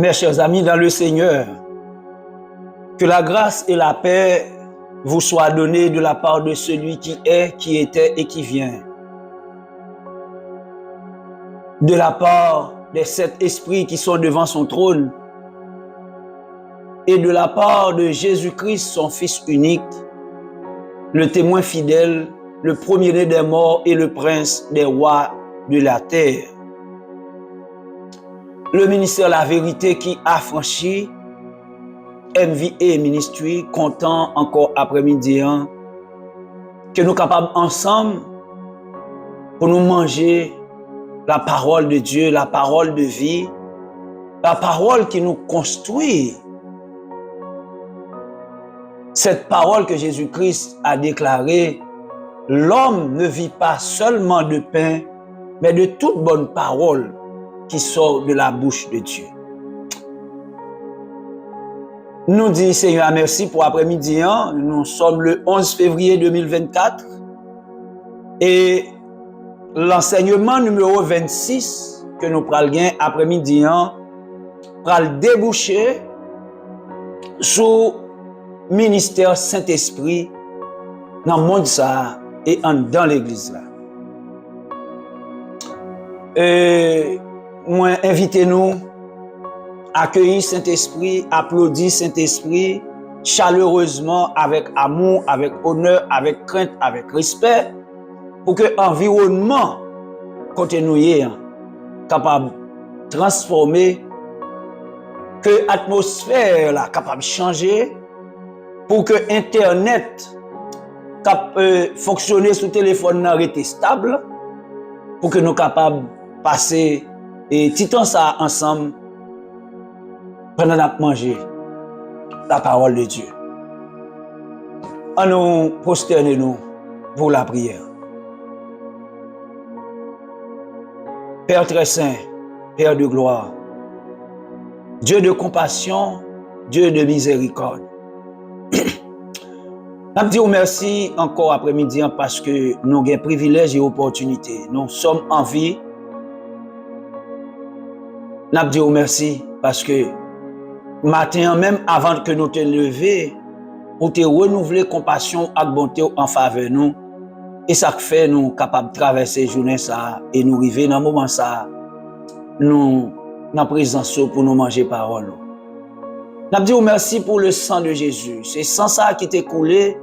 Mes chers amis dans le Seigneur, que la grâce et la paix vous soient données de la part de celui qui est, qui était et qui vient. De la part des 7 esprits qui sont devant son trône et de la part de Jésus-Christ, son Fils unique, le témoin fidèle, le premier-né des morts et le prince des rois de la terre. Le ministère La Vérité qui a franchi MVA Ministry, content encore après-midi, que nous sommes capables ensemble pour nous manger la parole de Dieu, la parole de vie, la parole qui nous construit. Cette parole que Jésus-Christ a déclarée, l'homme ne vit pas seulement de pain, mais de toute bonne parole qui sort de la bouche de Dieu. Nous disons Seigneur merci pour après-midi. Nous sommes le 11 février 2024 et l'enseignement numéro 26 que nous prenons après-midi pral déboucher sur ministère Saint-Esprit dans le monde ça et dans l'église là. Et moi invitez-nous accueillir Saint-Esprit, applaudir Saint-Esprit chaleureusement, avec amour, avec honneur, avec crainte, avec respect, pour que l'environnement côté nous est capable de transformer, que l'atmosphère là capable de changer, pour que Internet capable fonctionner sur téléphone reste stable, pour que nous capables de passer et tout temps ça ensemble pendant qu'on manger la parole de Dieu. En nous prosternez-nous pour la prière. Père très saint, Père de gloire, Dieu de compassion, Dieu de miséricorde. Je dis merci encore après-midi parce que nous avons privilège et opportunité. Nous sommes en vie. Je dis merci parce que matin, même avant que nous te levions, nous te renouveler compassion et bonté en faveur de nous. Et ça fait nous capables de traverser la journée ça et nous arriver dans le moment ça, nous en présence pour nous manger parole. Je dis merci pour le sang de Jésus. C'est sans ça qui t'est coulé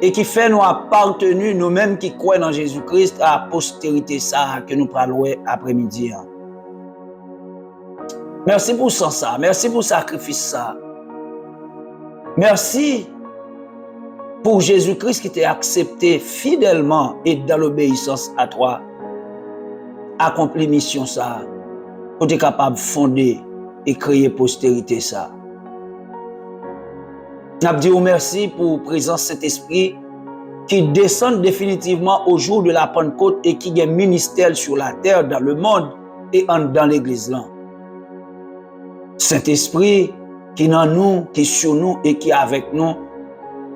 et qui fait nous appartenir, nous-mêmes qui croyons dans Jésus-Christ, à la postérité ça que nous parlons après-midi. Merci pour ça, merci pour le sacrifice ça. Merci pour Jésus-Christ qui t'a accepté fidèlement et dans l'obéissance à toi. Accompli mission ça, pour être capable de fonder et créer postérité ça. Je dis merci pour la présence de cet esprit qui descend définitivement au jour de la Pentecôte et qui a un ministère sur la terre, dans le monde et dans l'église là. Saint-Esprit qui est en nous, qui est sur nous et qui est avec nous,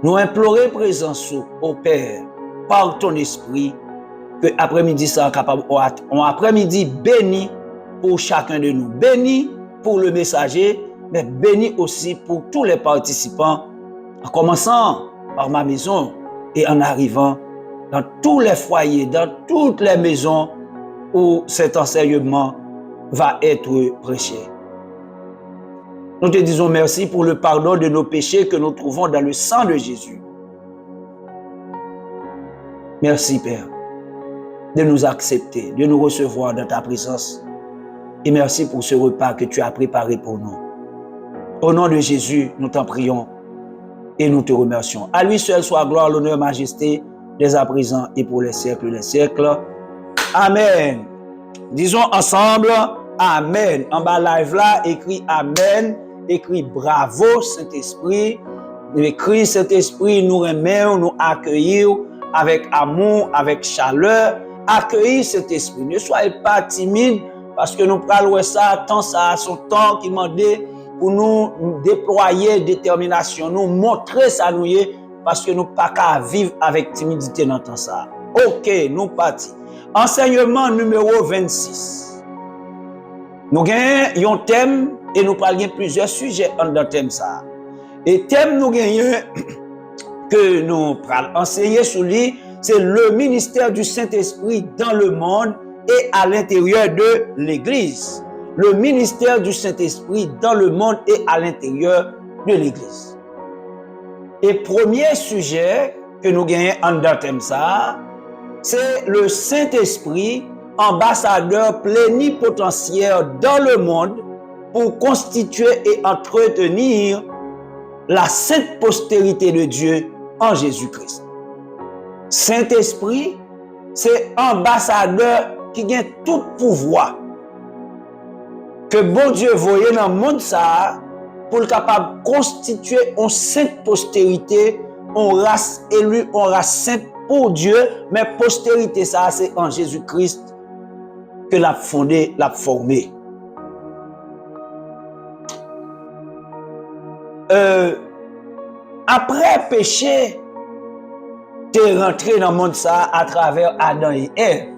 nous implorons présence au Père par ton esprit que après-midi ça capable un après-midi béni pour chacun de nous, béni pour le messager, mais béni aussi pour tous les participants, en commençant par ma maison et en arrivant dans tous les foyers, dans toutes les maisons où cet enseignement va être prêché. Nous te disons merci pour le pardon de nos péchés que nous trouvons dans le sang de Jésus. Merci Père de nous accepter, de nous recevoir dans ta présence. Et merci pour ce repas que tu as préparé pour nous. Au nom de Jésus, nous t'en prions et nous te remercions. À lui seul soit gloire, l'honneur, majesté, dès à présent et pour les siècles des siècles. Amen. Disons ensemble, Amen. En bas live là, écrit Amen, écrit bravo Saint-Esprit, écrit Saint-Esprit, nous remercions, nous accueillir avec amour, avec chaleur. Accueillir Saint-Esprit. Ne soyez pas timide parce que nous parlons ça, tant ça a son temps qui m'a dit pour nous déployer détermination, nous montrer ça nous y est parce que nous pas qu'à vivre avec timidité dans temps ça. OK, nous partis. Enseignement numéro 26. Nous avons un thème Et nous parlons plusieurs sujets dans thème ça. Et thème nous gagnons que nous prenons enseigner sur lui, c'est le ministère du Saint-Esprit dans le monde et à l'intérieur de l'Église. Le ministère du Saint-Esprit dans le monde et à l'intérieur de l'Église. Et premier sujet que nous gagnons dans thème ça, c'est le Saint-Esprit, ambassadeur plénipotentiaire dans le monde pour constituer et entretenir la sainte postérité de Dieu en Jésus-Christ. Saint-Esprit, c'est ambassadeur qui a tout pouvoir que bon Dieu voyait dans le monde ça pour le capable de constituer une sainte postérité, une race élue, une race sainte pour Dieu, mais postérité ça c'est en Jésus-Christ que l'a fondé, l'a formé. Après péché, tu es rentré dans le monde ça à travers Adam et Ève.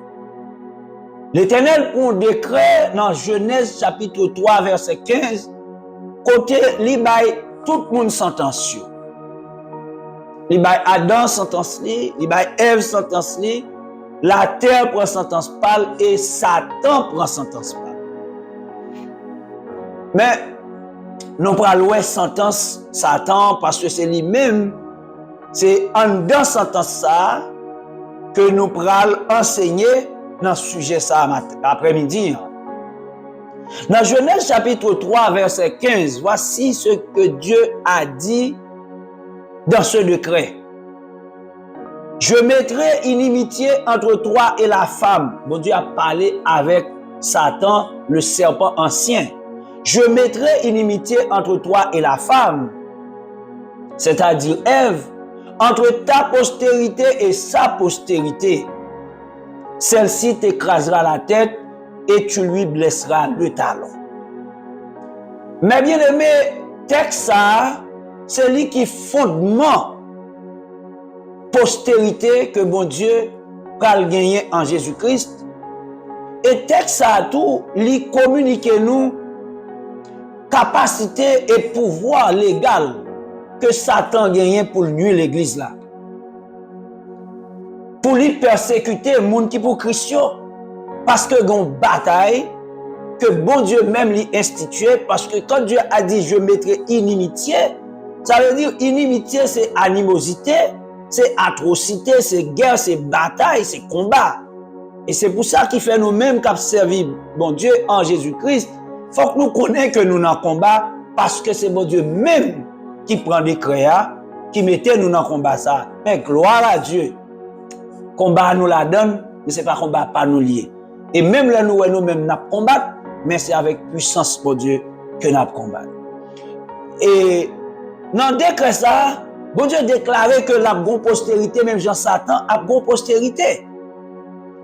L'Éternel prend un décret dans Genèse chapitre 3 verset 15, côté li bay tout le monde sentence. Li bay Adam sentence li bay Ève sentence li, la terre prend sentence pâle et Satan prend sentence pâle. Mais nous prenons la sentence Satan parce que c'est lui-même, c'est en dans sentence ça que nous prenons enseigner dans ce sujet ça après-midi. Dans Genèse chapitre 3 verset 15, voici ce que Dieu a dit dans ce décret. Je mettrai inimitié entre toi et la femme. Bon Dieu a parlé avec Satan, le serpent ancien. Je mettrai inimitié entre toi et la femme, c'est-à-dire Ève, entre ta postérité et sa postérité. Celle-ci t'écrasera la tête et tu lui blesseras le talon. Mais bien aimé, texte ça, c'est lui qui fondement postérité que bon Dieu va gagner en Jésus-Christ. Et texte ça tout, lui communique nous capacité et pouvoir légal que Satan gagne pour nuire l'église là. Pour lui persécuter les gens qui pour Christ. Parce que gon bataille que bon Dieu même lui institué, parce que quand Dieu a dit je mettrai inimitié, ça veut dire inimitié c'est animosité, c'est atrocité, c'est guerre, c'est bataille, c'est combat. Et c'est pour ça qu'il fait nous-mêmes qui servi bon Dieu en Jésus-Christ. Faut que nous connaissions que nous dans le combat parce que c'est bon Dieu même qui prend des créas, qui mettait nous dans le combat ça. Mais gloire à Dieu. Combat nous la donne, mais c'est pas combat pas nous lié. Et même là nous-mêmes nous combattre, mais c'est avec puissance pour Dieu que nous combattons. Et dans le décret ça, bon Dieu déclarait que la bonne postérité, même Jean Satan, a bonne postérité.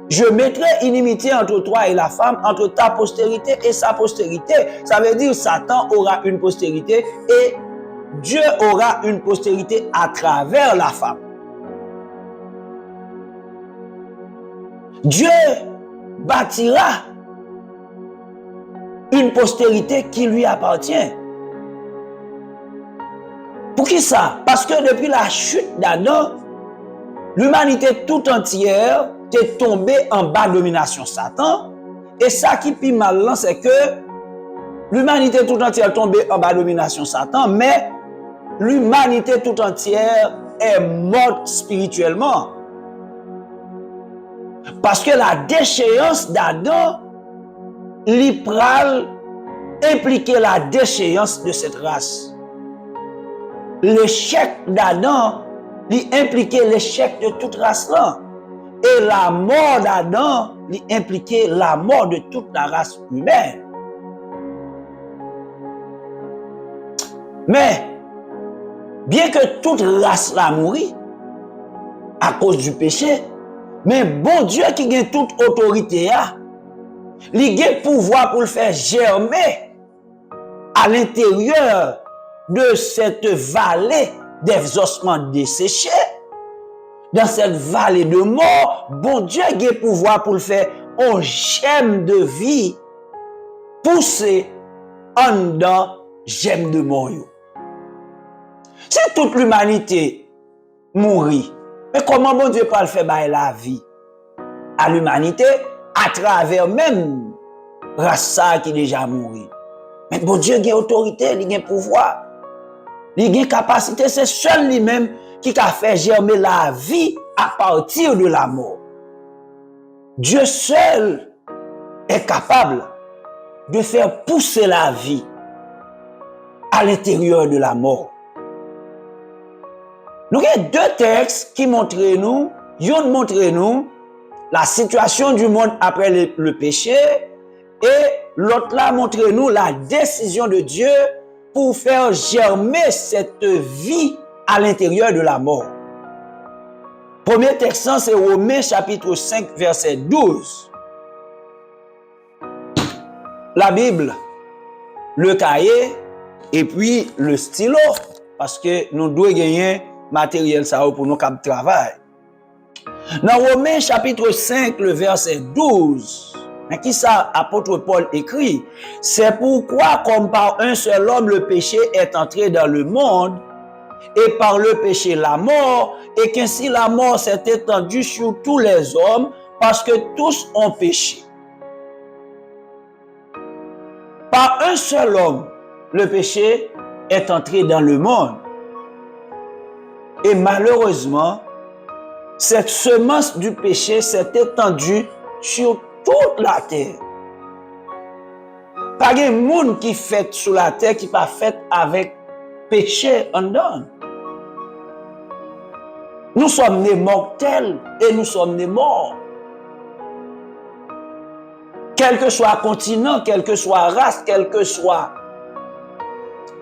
Je mettrai inimitié entre toi et la femme, entre ta postérité et sa postérité. Ça veut dire Satan aura une postérité et Dieu aura une postérité à travers la femme. Dieu bâtira une postérité qui lui appartient. Pour qui ça? Parce que depuis la chute d'Adam, l'humanité tout entière est tombée en bas de domination Satan. Et ça qui est mal, c'est que l'humanité tout entière est tombée en bas de domination Satan, mais l'humanité tout entière est morte spirituellement. Parce que la déchéance d'Adam impliquait la déchéance de cette race. L'échec d'Adam impliquait l'échec de toute race-là. Et la mort d'Adam impliquait la mort de toute la race humaine. Mais, bien que toute race l'a mouru à cause du péché, mais bon Dieu qui gagne toute autorité, il a le pouvoir pour le faire germer à l'intérieur de cette vallée des ossements desséchés. Dans cette vallée de mort, bon Dieu a le pouvoir pour le faire un germe de vie pousser en dedans j'aime de mort. Si toute l'humanité mourit, mais comment bon Dieu peut le faire bailler la vie à l'humanité à travers même race qui déjà mouri? Mais bon Dieu a autorité, il a pouvoir, il a capacité, c'est seul lui-même qui a fait germer la vie à partir de la mort. Dieu seul est capable de faire pousser la vie à l'intérieur de la mort. Nous avons deux textes qui montrent nous la situation du monde après le péché, et l'autre là montre nous la décision de Dieu pour faire germer cette vie à l'intérieur de la mort. Premier texte, c'est Romains chapitre 5, verset 12. La Bible, le cahier et puis le stylo, parce que nous devons gagner matériel ça pour nos cap de travail. Dans Romains chapitre 5, le verset 12, qui ça apôtre Paul écrit? C'est pourquoi comme par un seul homme le péché est entré dans le monde, et par le péché la mort, et qu'ainsi la mort s'est étendue sur tous les hommes, parce que tous ont péché. Par un seul homme, le péché est entré dans le monde. Et malheureusement, cette semence du péché s'est étendue sur toute la terre. Pas de monde qui fait sur la terre qui pas fait avec péché en dedans. Nous sommes nés mortels et nous sommes nés morts. Quel que soit continent, quel que soit race, quel que soit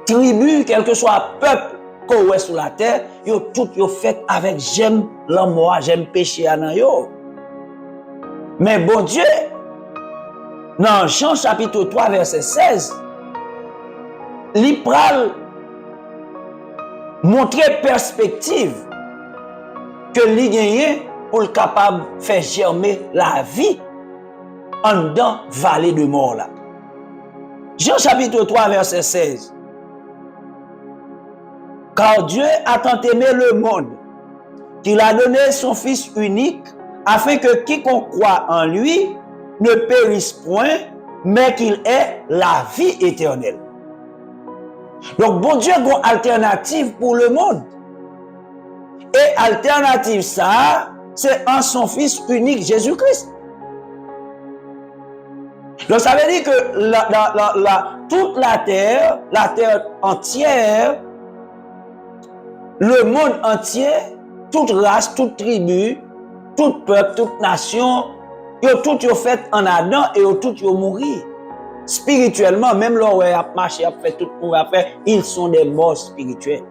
tribu, quel que soit peuple qu'on est sur la terre, yo tout yo fait avec j'aime la mort, j'aime péché anan yo. Mais bon Dieu, dans Jean chapitre 3 verset 16, li pral montrer perspective que li gagne pour le capable faire germer la vie en dedans vallée de mort là. Jean chapitre 3 verset 16. Car Dieu a tant aimé le monde qu'il a donné son Fils unique afin que quiconque croit en lui ne périsse point, mais qu'il ait la vie éternelle. Donc bon Dieu a une alternative pour le monde. Et alternative ça, c'est en son Fils unique Jésus-Christ. Donc ça veut dire que toute la terre entière, le monde entier, toute race, toute tribu, tout peuple, toute nation, tout est fait en Adam et tout est mouru. Spirituellement, même l'on a marché, a fait tout pour faire, ils sont des morts spirituels.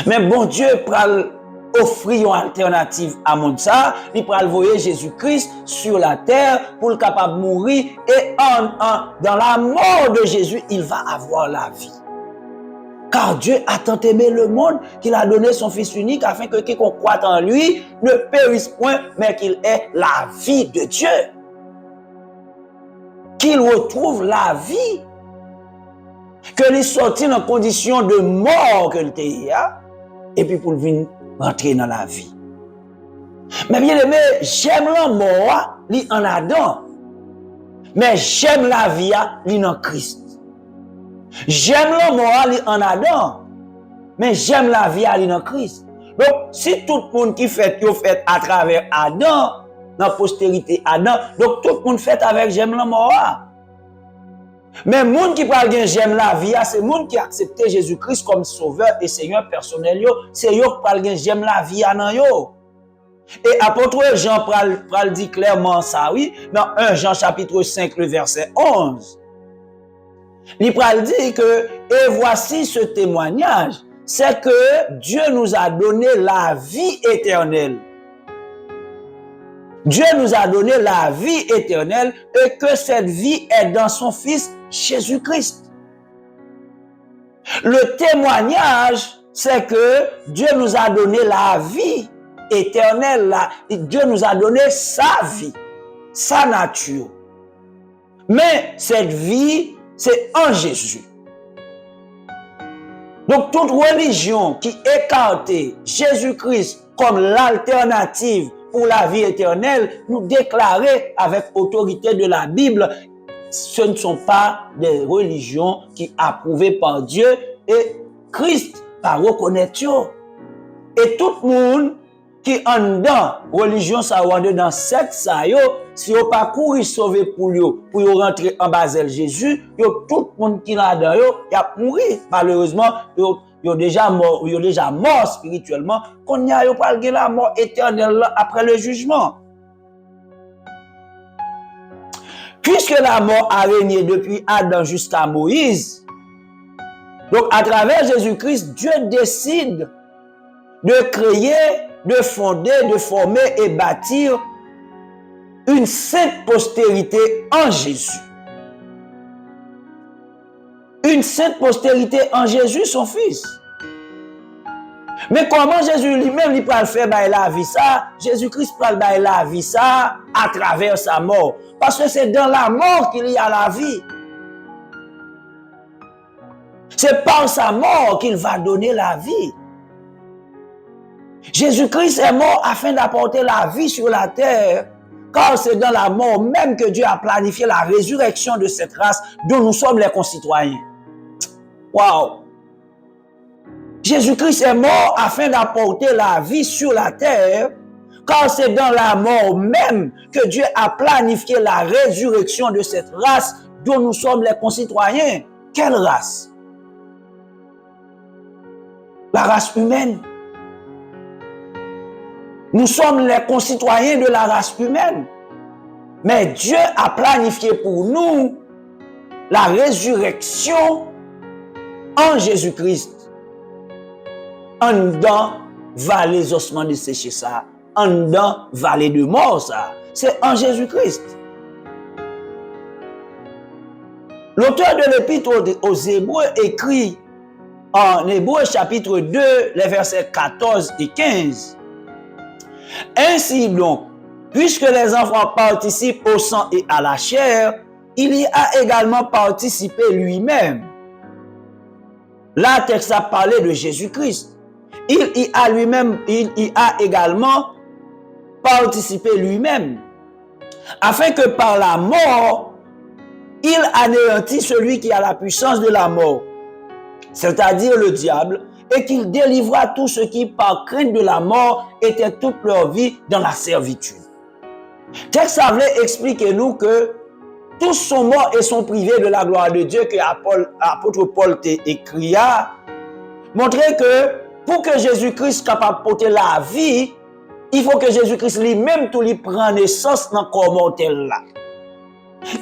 Mais bon Dieu pral offrir une alternative à monde ça, il pral voyer Jésus-Christ sur la terre pour le capable de mourir et dans la mort de Jésus, il va avoir la vie. Car Dieu a tant aimé le monde qu'il a donné son Fils unique afin que quiconque croit en lui ne périsse point, mais qu'il ait la vie de Dieu. Qu'il retrouve la vie. Que il sorti dans condition de mort que était et puis pour venir rentrer dans la vie. Mais bien aimé, j'aime la mort, li en Adam. Mais j'aime la vie, li en Christ. J'aime la mort, li en Adam. Mais j'aime la vie, li en Christ. Donc, si tout le monde qui fait, yo fait à travers Adam, dans postérité Adam, donc tout le monde fait avec j'aime la mort. Mais les gens qui parlent de j'aime la vie, c'est les gens qui acceptent Jésus-Christ comme sauveur et Seigneur personnel. C'est eux qui parlent de j'aime la vie. Et apôtre Jean pral dit clairement ça, oui, dans 1 Jean chapitre 5, le verset 11. Il pral dit que, et voici ce témoignage, c'est que Dieu nous a donné la vie éternelle. Dieu nous a donné la vie éternelle et que cette vie est dans son Fils Jésus-Christ. Le témoignage, c'est que Dieu nous a donné la vie éternelle. Dieu nous a donné sa vie, sa nature. Mais cette vie, c'est en Jésus. Donc, toute religion qui écartait Jésus-Christ comme l'alternative pour la vie éternelle, nous déclarer avec autorité de la Bible, ce ne sont pas des religions qui approuvées par Dieu et Christ par reconnaître. Et tout le monde qui en dans religion ça ou dans secte ça yo, si yo pas courir sauver pour rentrer en basel Jésus, yo tout le monde qui là dedans yo, y a mourir malheureusement yo déjà mort spirituellement, qu'on y a yo pas la mort éternelle après le jugement. Puisque la mort a régné depuis Adam jusqu'à Moïse, donc à travers Jésus-Christ, Dieu décide de créer, de fonder, de former et bâtir une sainte postérité en Jésus. Une sainte postérité en Jésus, son Fils. Mais comment Jésus lui-même il peut le faire la vie ça? Jésus-Christ peut la vie ça à travers sa mort. Parce que c'est dans la mort qu'il y a la vie. C'est par sa mort qu'il va donner la vie. Jésus-Christ est mort afin d'apporter la vie sur la terre, car c'est dans la mort même que Dieu a planifié la résurrection de cette race dont nous sommes les concitoyens. Waouh! Jésus-Christ est mort afin d'apporter la vie sur la terre, car c'est dans la mort même que Dieu a planifié la résurrection de cette race dont nous sommes les concitoyens. Quelle race? La race humaine. Nous sommes les concitoyens de la race humaine. Mais Dieu a planifié pour nous la résurrection en Jésus-Christ. En dedans, vallée les ossements desséchés ça. En dedans, vallée de mort ça. C'est en Jésus-Christ. L'auteur de l'épître aux Hébreux écrit en Hébreux chapitre 2, les versets 14 et 15. Ainsi donc, puisque les enfants participent au sang et à la chair, il y a également participé lui-même. Là, le texte a parlé de Jésus-Christ. Il y a également participé lui-même, afin que par la mort, il anéantit celui qui a la puissance de la mort, c'est-à-dire le diable, et qu'il délivra tous ceux qui, par crainte de la mort, étaient toute leur vie dans la servitude. Texte voulait expliquer nous que tous sont morts et sont privés de la gloire de Dieu que l'apôtre Paul t'a écrit. Montrer que pour que Jésus-Christ soit capable de porter la vie, il faut que Jésus-Christ lui-même tout lui prenne naissance dans le corps mortel là.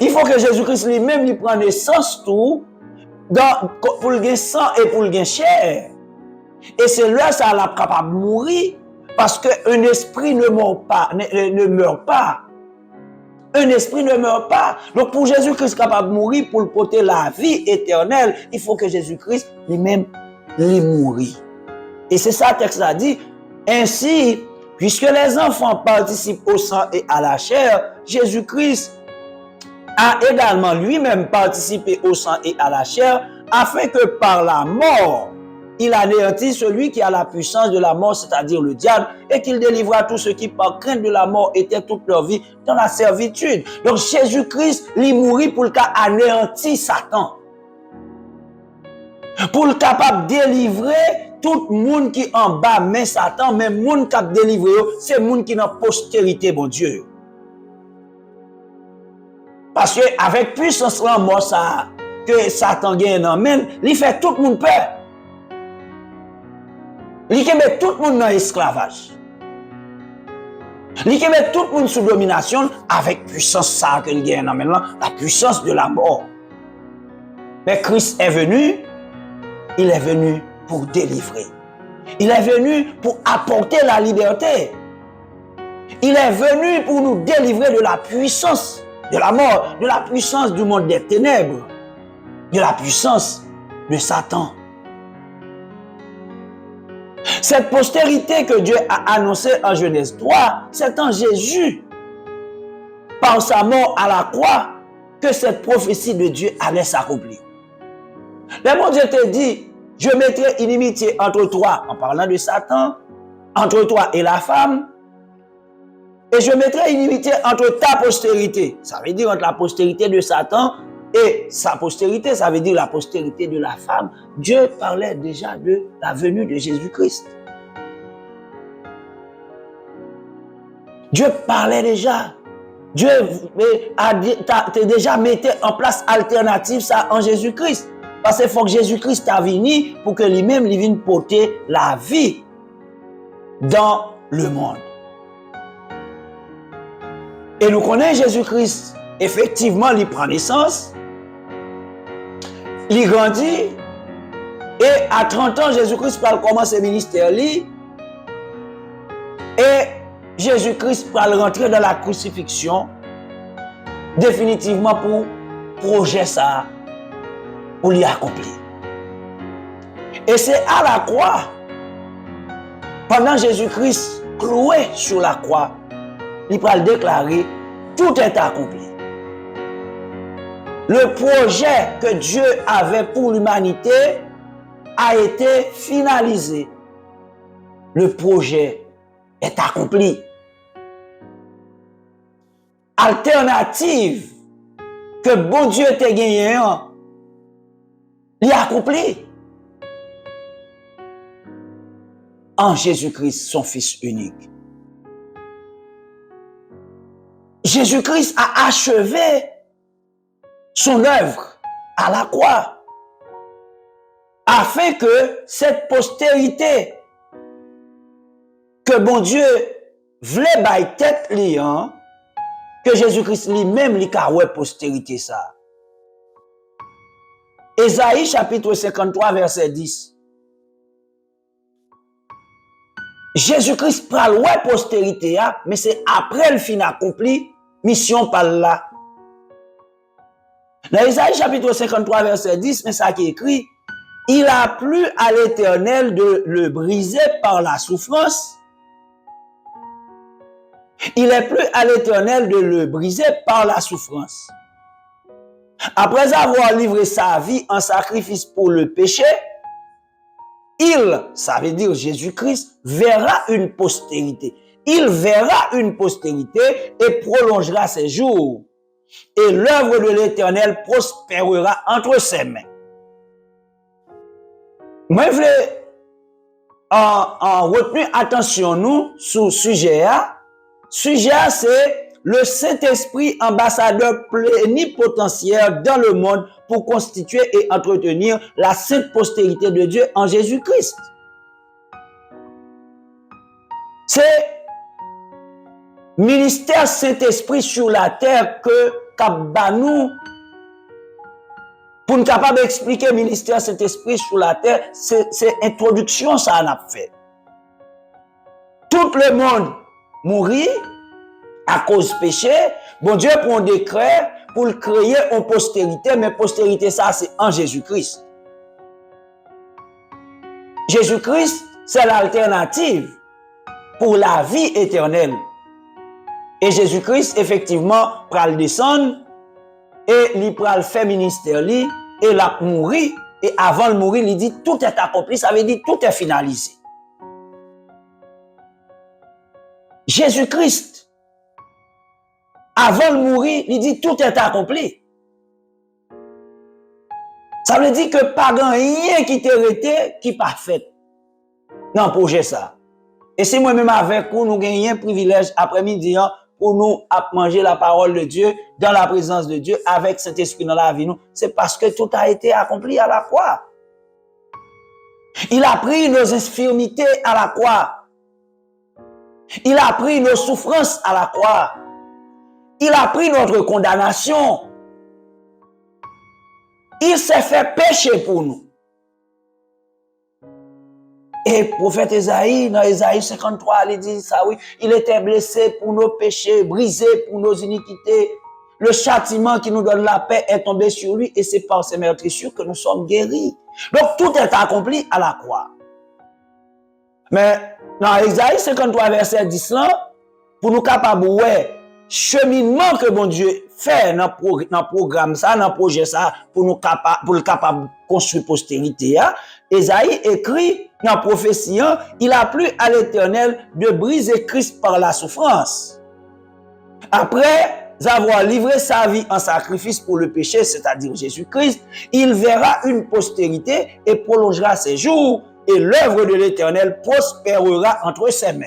Il faut que Jésus-Christ lui-même lui prenne naissance tout pour le sang et pour le chair. Et c'est là ça l'a capable de mourir parce qu'un esprit ne meurt pas, ne meurt pas. Un esprit ne meurt pas. Donc pour Jésus-Christ capable de mourir pour le porter la vie éternelle, il faut que Jésus-Christ lui-même lui mourit. Et c'est ça le texte a dit. Ainsi, puisque les enfants participent au sang et à la chair, Jésus-Christ a également lui-même participé au sang et à la chair, afin que par la mort, il anéantit celui qui a la puissance de la mort, c'est-à-dire le diable, et qu'il délivra tous ceux qui, par crainte de la mort, étaient toute leur vie dans la servitude. Donc Jésus-Christ, il mourit pour le cas anéantir Satan. Pour le capable de délivrer tout le monde qui en bas, mais Satan, mais le monde qui a délivré, c'est le monde qui est dans la postérité, bon Dieu. Parce que avec puissance la mort, ça, que Satan gagne, il fait tout le monde peur. Il met tout le monde dans l'esclavage. Il met tout le monde sous domination avec puissance ça qu'il gagne maintenant, la puissance de la mort. Mais Christ est venu, il est venu pour délivrer. Il est venu pour apporter la liberté. Il est venu pour nous délivrer de la puissance de la mort, de la puissance du monde des ténèbres, de la puissance de Satan. Cette postérité que Dieu a annoncée en Genèse 3, c'est en Jésus. Par sa mort à la croix, que cette prophétie de Dieu allait s'accomplir. Le bon Dieu te dit, je mettrai inimitié entre toi, en parlant de Satan, entre toi et la femme, et je mettrai inimitié entre ta postérité. Ça veut dire entre la postérité de Satan et sa postérité, ça veut dire la postérité de la femme. Dieu parlait déjà de la venue de Jésus-Christ. Dieu parlait déjà. Dieu a déjà mis en place alternative ça en Jésus-Christ. Parce qu'il faut que Jésus-Christ a venu pour que lui-même il vienne porter la vie dans le monde. Et nous connaissons Jésus-Christ. Effectivement, il prend naissance. Il grandit. Et à 30 ans, Jésus-Christ commence le ministère. Et Jésus-Christ va rentrer dans la crucifixion. Définitivement pour projet ça. Pour l'y accomplir. Et c'est à la croix. Pendant Jésus-Christ cloué sur la croix. Il va le déclarer, tout est accompli. Le projet que Dieu avait pour l'humanité a été finalisé. Le projet est accompli. Alternative que bon Dieu t'a gagné, il a accompli. En Jésus-Christ, son Fils unique. Jésus-Christ a achevé son œuvre à la croix afin que cette postérité que bon Dieu voulait bailler tête liant, que Jésus-Christ lui-même lui a postérité ça. Ésaïe chapitre 53 verset 10. Jésus-Christ prend la postérité, mais c'est après le fin accompli, mission par là. Dans Ésaïe chapitre 53 verset 10, mais ça qui est écrit, il a plu à l'Éternel de le briser par la souffrance. Il est plu à l'Éternel de le briser par la souffrance. Après avoir livré sa vie en sacrifice pour le péché, il, ça veut dire Jésus-Christ, verra une postérité. Il verra une postérité et prolongera ses jours. Et l'œuvre de l'Éternel prospérera entre ses mains. Moi, je voulais en retenir attention nous sur ce sujet. Sujet, c'est le Saint-Esprit ambassadeur plénipotentiaire dans le monde pour constituer et entretenir la sainte postérité de Dieu en Jésus-Christ. C'est ministère Saint-Esprit sur la terre que Kabanou, pour nous capable d'expliquer ministère Saint-Esprit sur la terre, c'est introduction ça en a fait. Tout le monde mourit à cause du péché. Bon Dieu prend un décret pour créer une postérité, mais postérité ça c'est en Jésus-Christ. Jésus-Christ c'est l'alternative pour la vie éternelle. Et Jésus-Christ effectivement pral descendre et il pral faire ministère li et l'a mourir et avant de mourir il dit tout est accompli, ça veut dire tout est finalisé. Jésus-Christ avant de mourir, il dit tout est accompli. Ça veut dire que pas rien qui t'est arrêté qui pas fait. Non, projet ça. Et c'est moi-même avec vous, nous gagnons un privilège après-midi pour nous manger la parole de Dieu dans la présence de Dieu avec cet esprit dans la vie nous. C'est parce que tout a été accompli à la croix. Il a pris nos infirmités à la croix. Il a pris nos souffrances à la croix. Il a pris notre condamnation. Il s'est fait pécher pour nous. Et le prophète Ésaïe, dans Ésaïe 53, il dit ça, oui, il était blessé pour nos péchés, brisé pour nos iniquités. Le châtiment qui nous donne la paix est tombé sur lui et c'est par ses meurtrissures que nous sommes guéris. Donc tout est accompli à la croix. Mais dans Ésaïe 53, verset 10, là, pour nous capables, ouais, cheminement que bon Dieu fait dans le programme ça, dans le projet ça, pour nous capable de construire postérité. Esaïe écrit dans la prophétie, il a plu à l'Éternel de briser Christ par la souffrance. Après avoir livré sa vie en sacrifice pour le péché, c'est-à-dire Jésus-Christ, il verra une postérité et prolongera ses jours, et l'œuvre de l'Éternel prospérera entre ses mains.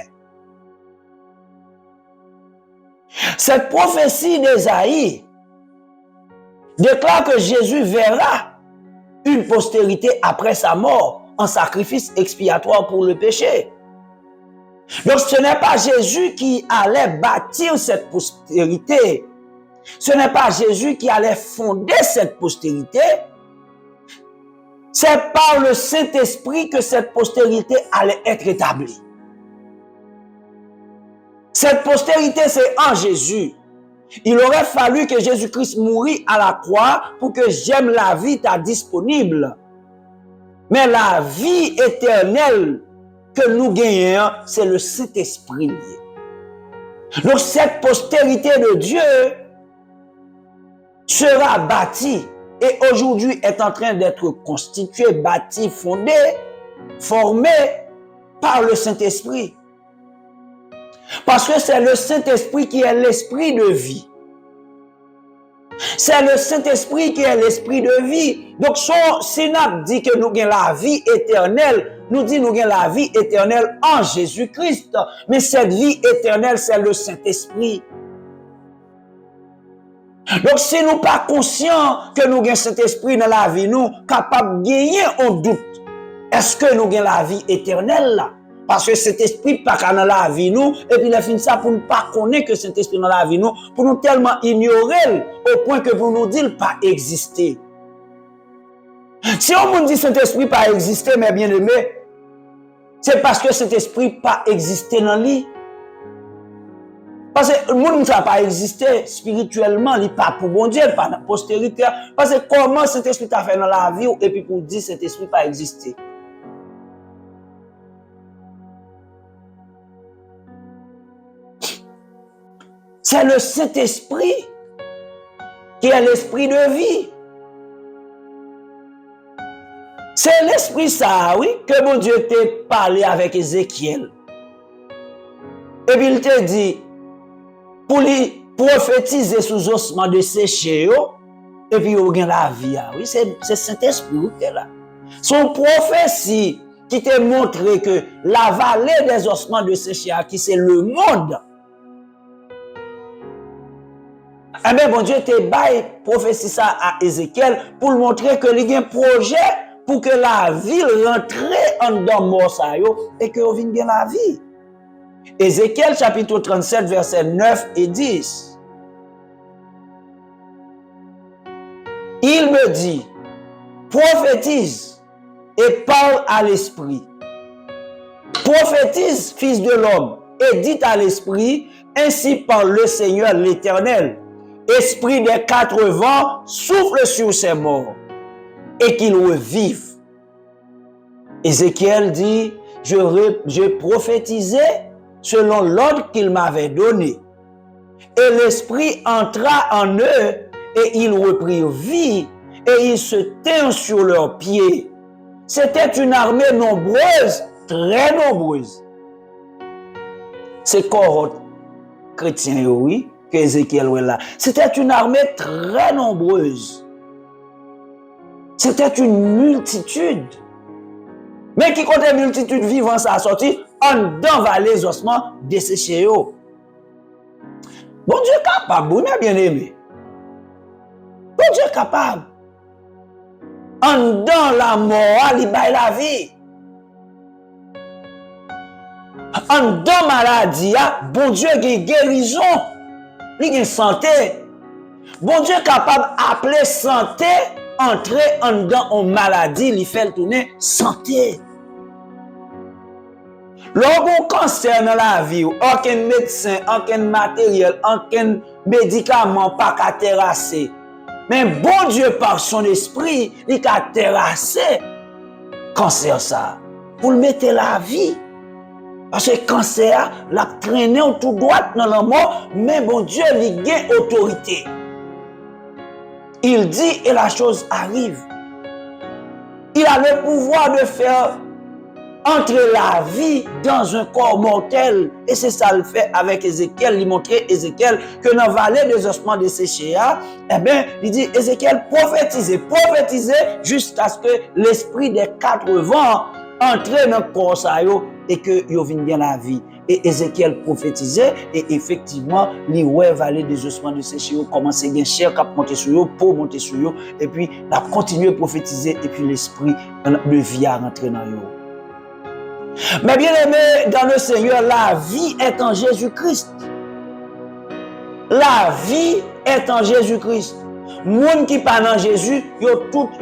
Cette prophétie d'Ésaïe déclare que Jésus verra une postérité après sa mort en sacrifice expiatoire pour le péché. Donc ce n'est pas Jésus qui allait bâtir cette postérité. Ce n'est pas Jésus qui allait fonder cette postérité. C'est par le Saint-Esprit que cette postérité allait être établie. Cette postérité, c'est en Jésus. Il aurait fallu que Jésus-Christ mourût à la croix pour que j'aime la vie ta disponible. Mais la vie éternelle que nous gagnons, c'est le Saint-Esprit. Donc cette postérité de Dieu sera bâtie et aujourd'hui est en train d'être constituée, bâtie, fondée, formée par le Saint-Esprit. Parce que c'est le Saint-Esprit qui est l'esprit de vie. C'est le Saint-Esprit qui est l'esprit de vie. Donc, son synapse dit que nous avons la vie éternelle. Nous dit nous avons la vie éternelle en Jésus-Christ. Mais cette vie éternelle, c'est le Saint-Esprit. Donc, si nous ne sommes pas conscients que nous avons cet esprit dans la vie, nous sommes capables de gagner un doute. Est-ce que nous avons la vie éternelle là? Parce que cet esprit pas dans la vie nous, et puis il a fini ça pour ne pas connaître que cet esprit dans la vie nous, pour nous tellement ignorer au point que pour nous dire pas exister. Si on nous dit cet esprit pas exister, mes bien-aimés, c'est parce que cet esprit pas existé dans lui. Parce que le monde ne pas existé spirituellement, il pas pour bon Dieu, pas dans la postérité. Parce que comment cet esprit t'a fait dans la vie, et puis pour dire cet esprit pas existé. C'est le Saint-Esprit qui est l'esprit de vie. C'est l'esprit ça, oui, que mon Dieu t'a parlé avec Ézéchiel. Et puis il t'a dit, pour lui prophétiser sous ossements de séché, et puis il y a la vie. Oui, c'est Saint-Esprit qui est là. Son prophétie qui t'a montré que la vallée des ossements de séché, qui c'est le monde, eh bien, bon Dieu te baille prophétie ça à Ézéchiel pour lui montrer que il y a un projet pour que la ville rentre en dedans mort ça et que on vienne bien la vie. Ézéchiel chapitre 37 versets 9 et 10. Il me dit, prophétise et parle à l'esprit. Prophétise, fils de l'homme, et dit à l'esprit, ainsi parle le Seigneur l'Éternel. Esprit des quatre vents souffle sur ces morts et qu'ils revivent. Ézéchiel dit, je prophétisais selon l'ordre qu'il m'avait donné. Et l'esprit entra en eux et ils reprirent vie et ils se tinrent sur leurs pieds. C'était une armée nombreuse, très nombreuse. C'est corps chrétien, oui. Qu'Ézéchiel est là. C'était une armée très nombreuse. C'était une multitude. Mais qui comptait multitude vivant sa sortie, en dedans les ossements desséchés. Bon Dieu capable, bon bien aimé. Bon Dieu capable. En dedans la mort, il baille la vie. En dedans maladie, bon Dieu a guérison. Il y a santé. Bon Dieu est capable d'appeler santé, entrer en dedans en maladie, il fait le tourner santé. Lorsqu'on cancer dans la vie, aucun médecin, aucun matériel, aucun médicament pas qu'à terrasser. Mais bon Dieu par son esprit, il a terrassé cancer ça pour le mettre la vie. Parce que le cancer, l'a traîné tout droit dans la mort, mais bon Dieu, il a autorité. Il dit et la chose arrive. Il a le pouvoir de faire entrer la vie dans un corps mortel. Et c'est ça le fait avec Ézéchiel. Il montrait Ézéchiel que dans la vallée des ossements desséchés, eh bien, il dit Ézéchiel prophétisait jusqu'à ce que l'esprit des 4 vents entre dans le corps et que il vienne bien la vie. Et Ézéchiel prophétisait et effectivement, les vallée des ossements desséchés commençait à chair qui monter sur eux, peau monter sur eux, et puis il a continué à prophétiser et puis l'esprit de vie a rentré dans eux. Mais bien aimé dans le Seigneur, la vie est en Jésus-Christ. La vie est en Jésus-Christ. Les gens qui parlent en Jésus,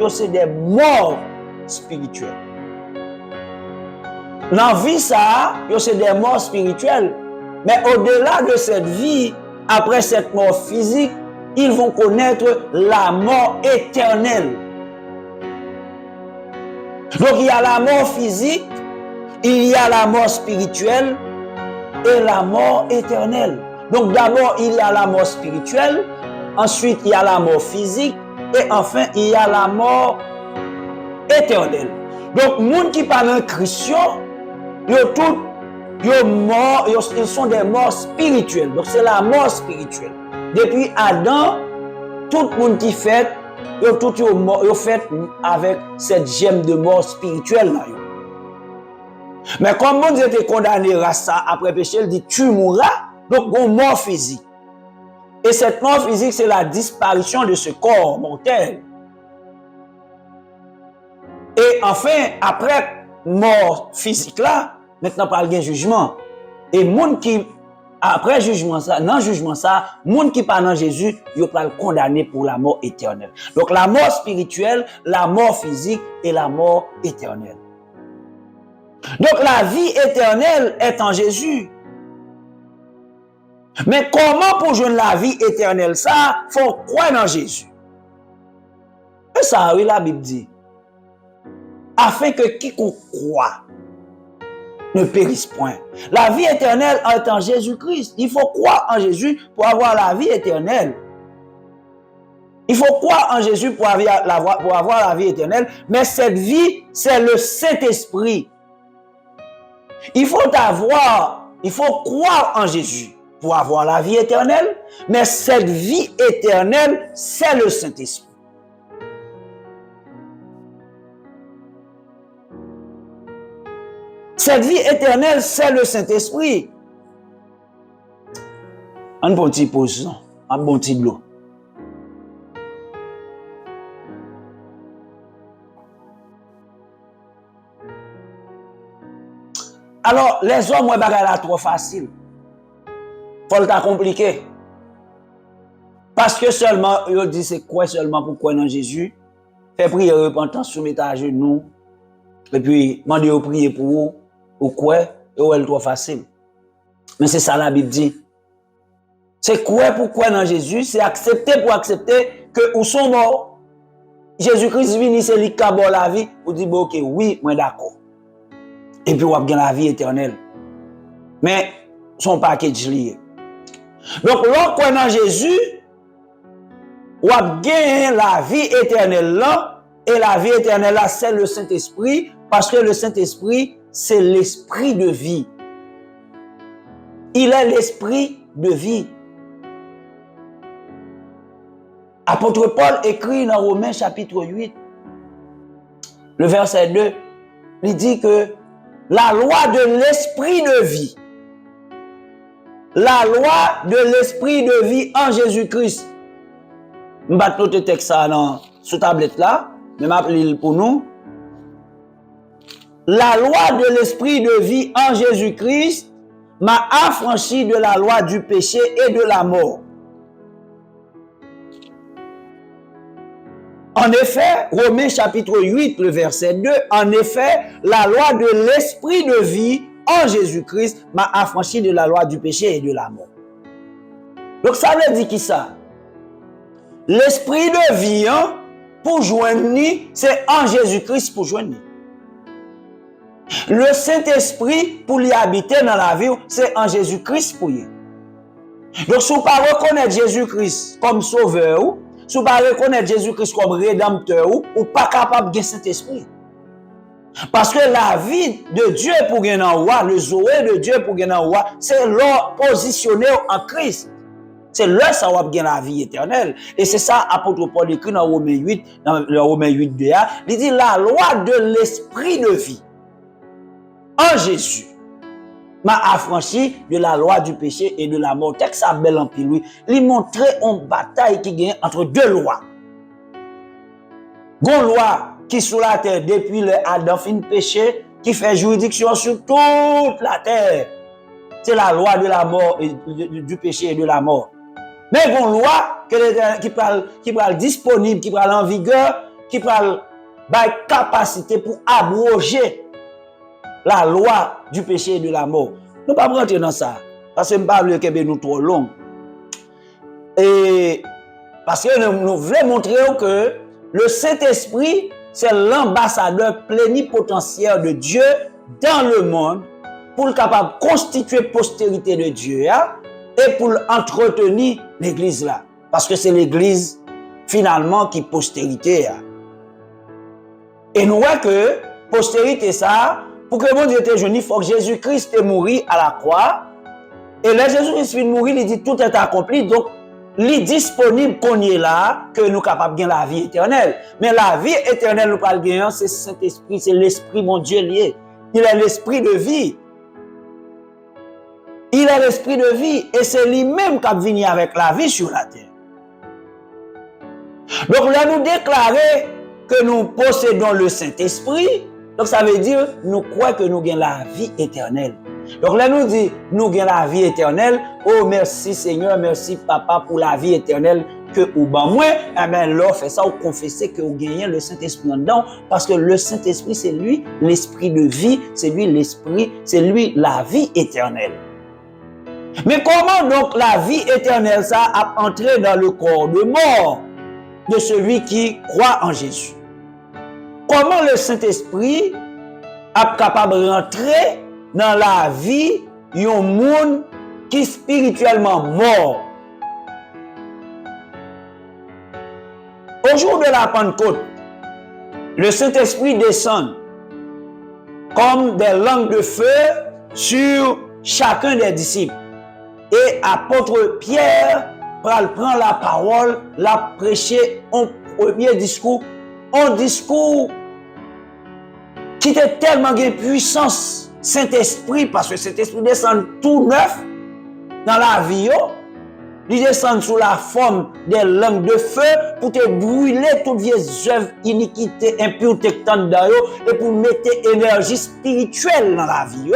c'est des morts spirituels. Dans la vie, c'est des morts spirituels. Mais au-delà de cette vie, après cette mort physique, ils vont connaître la mort éternelle. Donc il y a la mort physique, il y a la mort spirituelle et la mort éternelle. Donc d'abord, il y a la mort spirituelle, ensuite il y a la mort physique et enfin il y a la mort éternelle. Donc les gens qui parlent en Christ, ils sont des morts spirituelles. Donc c'est la mort spirituelle. Depuis Adam, tout le monde qui fait, ils fait avec cette gemme de mort spirituelle. Mais comme on était condamné à ça après péché, il dit tu mourras, donc une mort physique. Et cette mort physique, c'est la disparition de ce corps mortel. Et enfin, après mort physique là, maintenant par le jugement. Et monde qui après jugement ça, dans jugement ça, monde qui parle en Jésus, ils sont condamnés pour la mort éternelle. Donc la mort spirituelle, la mort physique et la mort éternelle. Donc la vie éternelle est en Jésus. Mais comment pour jouer la vie éternelle ça, faut croire en Jésus. Et ça oui la Bible dit. Afin que quiconque croit ne périsse point. La vie éternelle est en Jésus-Christ. Il faut croire en Jésus pour avoir la vie éternelle. Il faut croire en Jésus pour avoir la vie éternelle. Mais cette vie, c'est le Saint-Esprit. Il faut croire en Jésus pour avoir la vie éternelle. Mais cette vie éternelle, c'est le Saint-Esprit. Cette vie éternelle, c'est le Saint-Esprit. Un bon petit pause, un bon petit de l'eau. Alors, les hommes, c'est trop facile. Faut le compliquer. Parce que seulement, ils disent c'est quoi seulement pour croire dans Jésus. Fait prier repentance, soumettez à genoux. Et puis, demandez de prier pour vous. Ou quoi, c'est trop facile. Mais c'est ça la Bible dit. C'est quoi pour croire dans Jésus, c'est accepter pour accepter que nous sommes morts. Jésus-Christ vient, c'est lui qui a la vie. Vous dites, ok, oui, moi d'accord. Et puis, vous avez la vie éternelle. Mais, son package lié. Donc, lorsque croit dans Jésus, vous avez la vie éternelle là. Et la vie éternelle là, c'est le Saint-Esprit. Parce que le Saint-Esprit, c'est l'esprit de vie. Il est l'esprit de vie. Apôtre Paul écrit dans Romains chapitre 8, le verset 2, il dit que la loi de l'esprit de vie, la loi de l'esprit de vie en Jésus-Christ. Je vais noter le texte sur la tablette là, je vais appeler pour nous. La loi de l'esprit de vie en Jésus-Christ m'a affranchi de la loi du péché et de la mort. En effet, Romains chapitre 8, le verset 2, en effet, la loi de l'esprit de vie en Jésus-Christ m'a affranchi de la loi du péché et de la mort. Donc ça veut dire qui ça? L'esprit de vie, pour joindre, c'est en Jésus-Christ pour joindre. Le Saint-Esprit, pour y habiter dans la vie, c'est en Jésus-Christ pour y. Donc, si vous ne reconnaissez pas Jésus-Christ comme sauveur, si vous ne reconnaissez pas Jésus-Christ comme rédempteur, ou pas capable de Saint-Esprit. Parce que la vie de Dieu pour gagner en roi, le Zoé de Dieu pour gagner en roi, c'est leur positionner en Christ. C'est là ça va gagner la vie éternelle. Et c'est ça, apôtre Paul écrit dans Romains 8, dans le Romains 8 2a, il dit la loi de l'esprit de vie en Jésus m'a affranchi de la loi du péché et de la mort. Texte ça bel en pile, oui. Il montrait une bataille qui gagne entre deux lois. Une loi qui sur la terre depuis le Adam fin péché, qui fait juridiction sur toute la terre. C'est la loi de la mort, du péché et de la mort. Mais une loi qui parle disponible, qui parle en vigueur, qui parle de capacité pour abroger la loi du péché et de la mort. Nous ne pouvons pas rentrer dans ça. Parce que nous ne parlons pas de nous trop long. Et parce que nous voulons montrer que le Saint-Esprit, c'est l'ambassadeur plénipotentiaire de Dieu dans le monde pour le capable de constituer postérité de Dieu et pour entretenir l'église là. Parce que c'est l'église finalement qui est postérité. Et nous voyons que postérité ça, pour que mon Dieu était jeune, il faut que Jésus-Christ est mort à la croix. Et là, Jésus-Christ est mort, il dit tout est accompli. Donc, il est disponible qu'on y est là, que nous sommes capables de gagner la vie éternelle. Mais la vie éternelle, nous parlons de c'est Saint-Esprit, c'est l'Esprit, mon Dieu, lié. Il est l'Esprit de vie. Il est l'Esprit de vie. Et c'est lui-même qui a venu avec la vie sur la terre. Donc, là, nous déclarer que nous possédons le Saint-Esprit. Donc, ça veut dire, nous croyons que nous gagnons la vie éternelle. Donc, là, nous dit, nous gagnons la vie éternelle. Oh, merci Seigneur, merci Papa pour la vie éternelle que ou ben moi. Eh bien, là, fait ça, vous confessez que vous gagnez le Saint-Esprit en dedans. Parce que le Saint-Esprit, c'est lui, l'Esprit de vie, c'est lui, l'Esprit, c'est lui, la vie éternelle. Mais comment donc la vie éternelle, ça, a entré dans le corps de mort de celui qui croit en Jésus? Comment le Saint-Esprit est capable de rentrer dans la vie d'un monde qui est spirituellement mort? Au jour de la Pentecôte, le Saint-Esprit descend comme des langues de feu sur chacun des disciples. Et apôtre Pierre prend la parole, l'a prêché en premier discours, un discours qui était tellement de puissance, Saint-Esprit, parce que Saint-Esprit descend tout neuf dans la vie, il descend sous la forme des langues de feu pour te brûler toutes vieilles œuvres, iniquités, impuretés, et pour mettre énergie spirituelle dans la vie.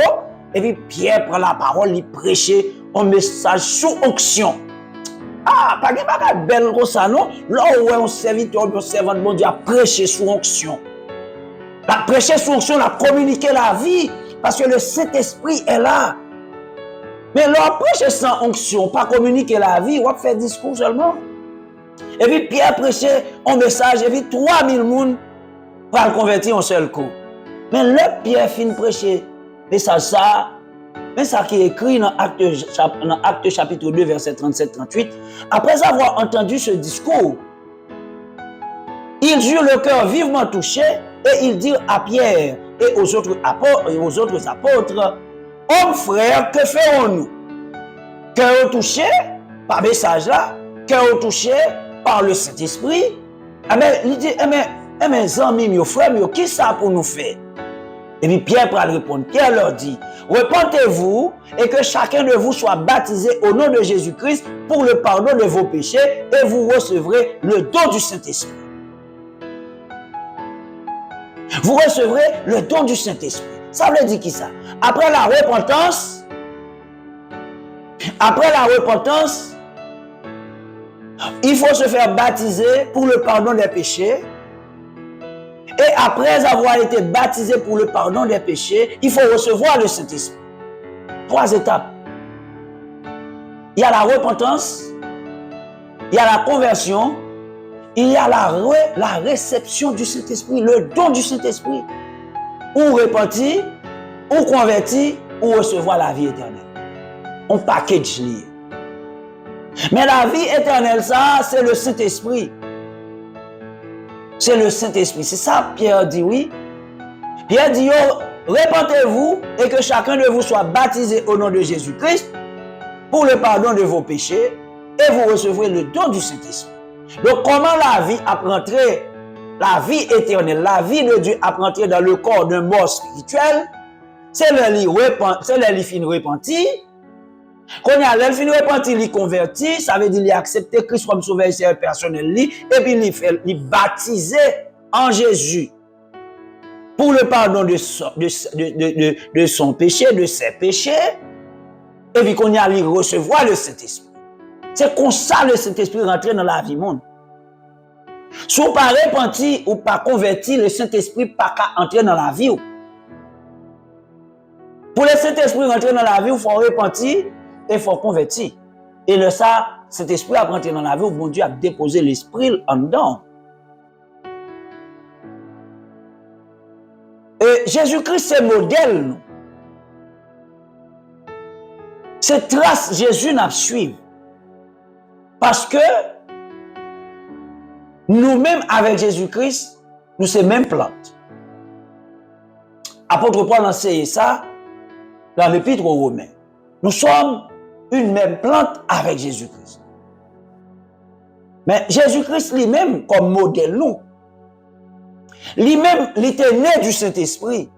Et puis Pierre prend la parole, il prêche un message sous onction. Ah, pas de belle comme ça, non? Là où un serviteur, un servant de mon Dieu a prêché sous onction. La prêcher sous onction, la communiquer la vie, parce que le Saint-Esprit est là. Mais là, prêcher sans onction, pas communiquer la vie, on va faire discours seulement. Et puis Pierre prêchait un message, et puis 3000 personnes pour le convertir en seul coup. Mais le Pierre finit prêcher message ça. Mais ça qui est écrit dans Acte chapitre 2, verset 37-38, après avoir entendu ce discours, ils eurent le cœur vivement touché et ils dirent à Pierre et aux autres apôtres, hommes frères, que ferons-nous? Cœur touché par le message là, cœur touché par le Saint-Esprit. Il dit, mes amis, mes frères, qui ça pour nous faire? Et puis Pierre va répondre. Pierre leur dit, repentez-vous et que chacun de vous soit baptisé au nom de Jésus-Christ pour le pardon de vos péchés et vous recevrez le don du Saint-Esprit. Vous recevrez le don du Saint-Esprit. Ça veut dire qui ça? Après la repentance, il faut se faire baptiser pour le pardon des péchés. Et après avoir été baptisé pour le pardon des péchés, il faut recevoir le Saint-Esprit. 3 étapes. Il y a la repentance, il y a la conversion, il y a la réception du Saint-Esprit, le don du Saint-Esprit. Ou repentir, ou convertir, ou recevoir la vie éternelle. On package lié. Mais la vie éternelle, ça, c'est le Saint-Esprit. C'est le Saint-Esprit. C'est ça Pierre dit, oui. Pierre dit, répentez-vous et que chacun de vous soit baptisé au nom de Jésus-Christ pour le pardon de vos péchés et vous recevrez le don du Saint-Esprit. Donc, comment la vie a rentré, la vie éternelle, la vie de Dieu a rentré dans le corps d'un mort spirituel, c'est le fin repenti. Quand il a le fin repenti, il converti, ça veut dire qu'il a accepté Christ comme sauveur personnel, et puis il baptisé en Jésus pour le pardon de son péché, de ses péchés, et puis qu'on y a recevoir le Saint-Esprit. C'est comme ça le Saint-Esprit rentre dans la vie monde. Si vous pas repenti ou pas converti, le Saint-Esprit pas qu'à entrer dans la vie. Pour le Saint-Esprit rentrer dans la vie, il faut repentir et il faut convertir. Et le ça, cet esprit a rentré dans la vie où bon Dieu a déposé l'esprit en dedans. Et Jésus-Christ, c'est modèle. Cette trace, Jésus n'a pas suivi. Parce que nous-mêmes, avec Jésus-Christ, nous sommes même plantes. Apôtre Paul enseigne ça dans l'Épître aux Romains. Nous sommes une même plante avec Jésus-Christ. Mais Jésus-Christ lui-même, comme modèle, nous, lui-même, il était né du Saint-Esprit.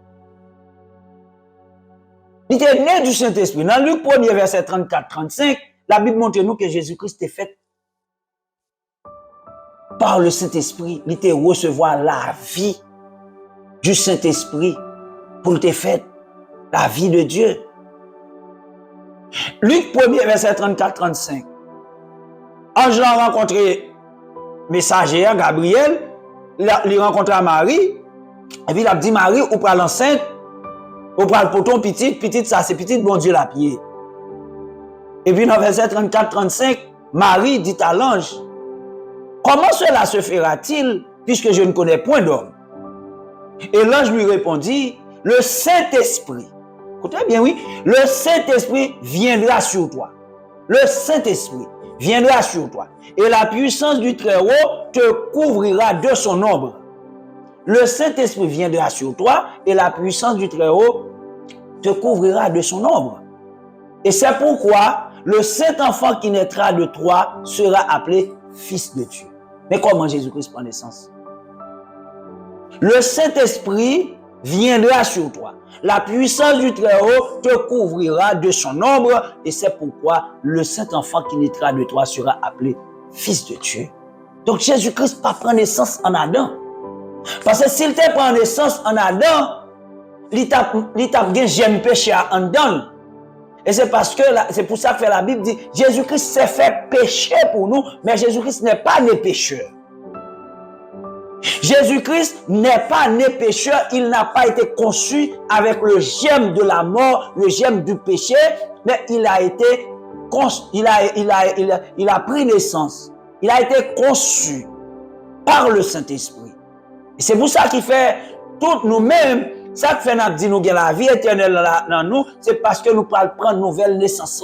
Il était né du Saint-Esprit. Dans Luc 1er, verset 34-35, la Bible montre nous que Jésus-Christ est fait par le Saint-Esprit. Il était recevoir la vie du Saint-Esprit pour te faire la vie de Dieu. Luc 1er, verset 34-35. Ange l'a rencontré messager Gabriel, il a rencontré Marie, et puis il a dit Marie, ou pral l'enceinte, ou pral poton petit ça c'est petit bon Dieu la pied. Et puis dans verset 34-35, Marie dit à l'ange, comment cela se fera-t-il puisque je ne connais point d'homme? Et l'ange lui répondit, le Saint-Esprit, écoutez bien oui, le Saint-Esprit viendra sur toi. Le Saint-Esprit viendra sur toi. Et la puissance du Très-Haut te couvrira de son ombre. Le Saint-Esprit viendra sur toi et la puissance du Très-Haut te couvrira de son ombre. Et c'est pourquoi le Saint-Enfant qui naîtra de toi sera appelé Fils de Dieu. Mais comment Jésus-Christ prend naissance? Le Saint-Esprit viendra sur toi. La puissance du Très-Haut te couvrira de son ombre et c'est pourquoi le Saint-Enfant qui naîtra de toi sera appelé Fils de Dieu. Donc Jésus-Christ pas prend naissance en Adam. Parce que s'il te prend naissance en Adam, il t'a bien j'aime péché en Adam. Et c'est parce que c'est pour ça que la Bible dit Jésus-Christ s'est fait péché pour nous, mais Jésus-Christ n'est pas né pécheur. Jésus-Christ n'est pas né pécheur, il n'a pas été conçu avec le germe de la mort, le germe du péché, mais il a pris naissance. Il a été conçu par le Saint-Esprit. Et c'est pour ça qu'il fait toutes nous-mêmes, ça qui fait nous dire nous la vie éternelle dans nous, c'est parce que nous pouvons prendre nouvelle naissance.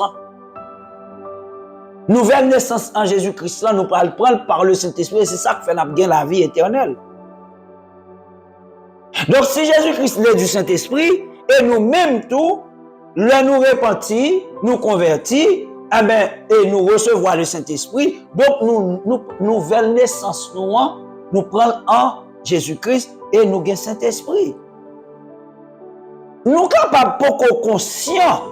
Nouvelle naissance en Jésus-Christ, nous pouvons prendre par le Saint-Esprit, c'est ça qui fait nous la vie éternelle. Donc si Jésus-Christ est du Saint-Esprit, et nous-mêmes tout, nous repentir, nous convertir, et nous recevoir le Saint-Esprit, donc nouvelle naissance, nous prenons en Jésus-Christ et nous gagnons Saint-Esprit. Nous sommes capables beaucoup conscients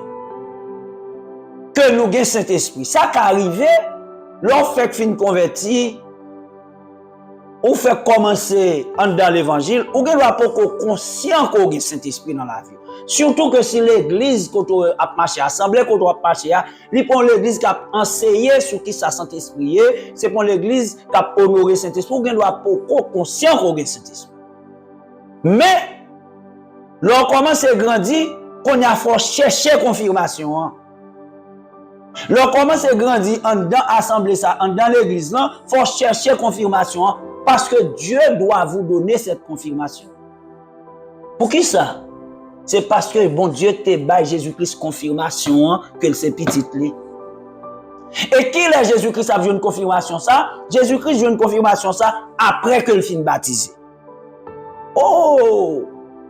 que nous gagnons Saint-Esprit. Ça qui arrive, l'on fait fin convertir, ou fait commencer dans l'évangile, ou doit pas conscient qu'on a Saint-Esprit dans la vie. Surtout que si l'église, quand on a marché, l'assemblée, quand on a marché, c'est pour l'église qui a enseigné sur qui ça Saint-Esprit est, c'est pour l'église qui a honoré Saint-Esprit, ou doit pas conscient qu'on a Saint-Esprit. Mais, l'on commence à grandir, qu'on a faut chercher confirmation. L'on commence à grandir dans l'assemblée, dans l'église, il faut chercher confirmation. Parce que Dieu doit vous donner cette confirmation. Pour qui ça? C'est parce que bon Dieu te baille Jésus-Christ confirmation que c'est petit. Et qui est Jésus-Christ a vu une confirmation ça? Jésus-Christ a vu une confirmation ça après que le fin baptisé. Oh!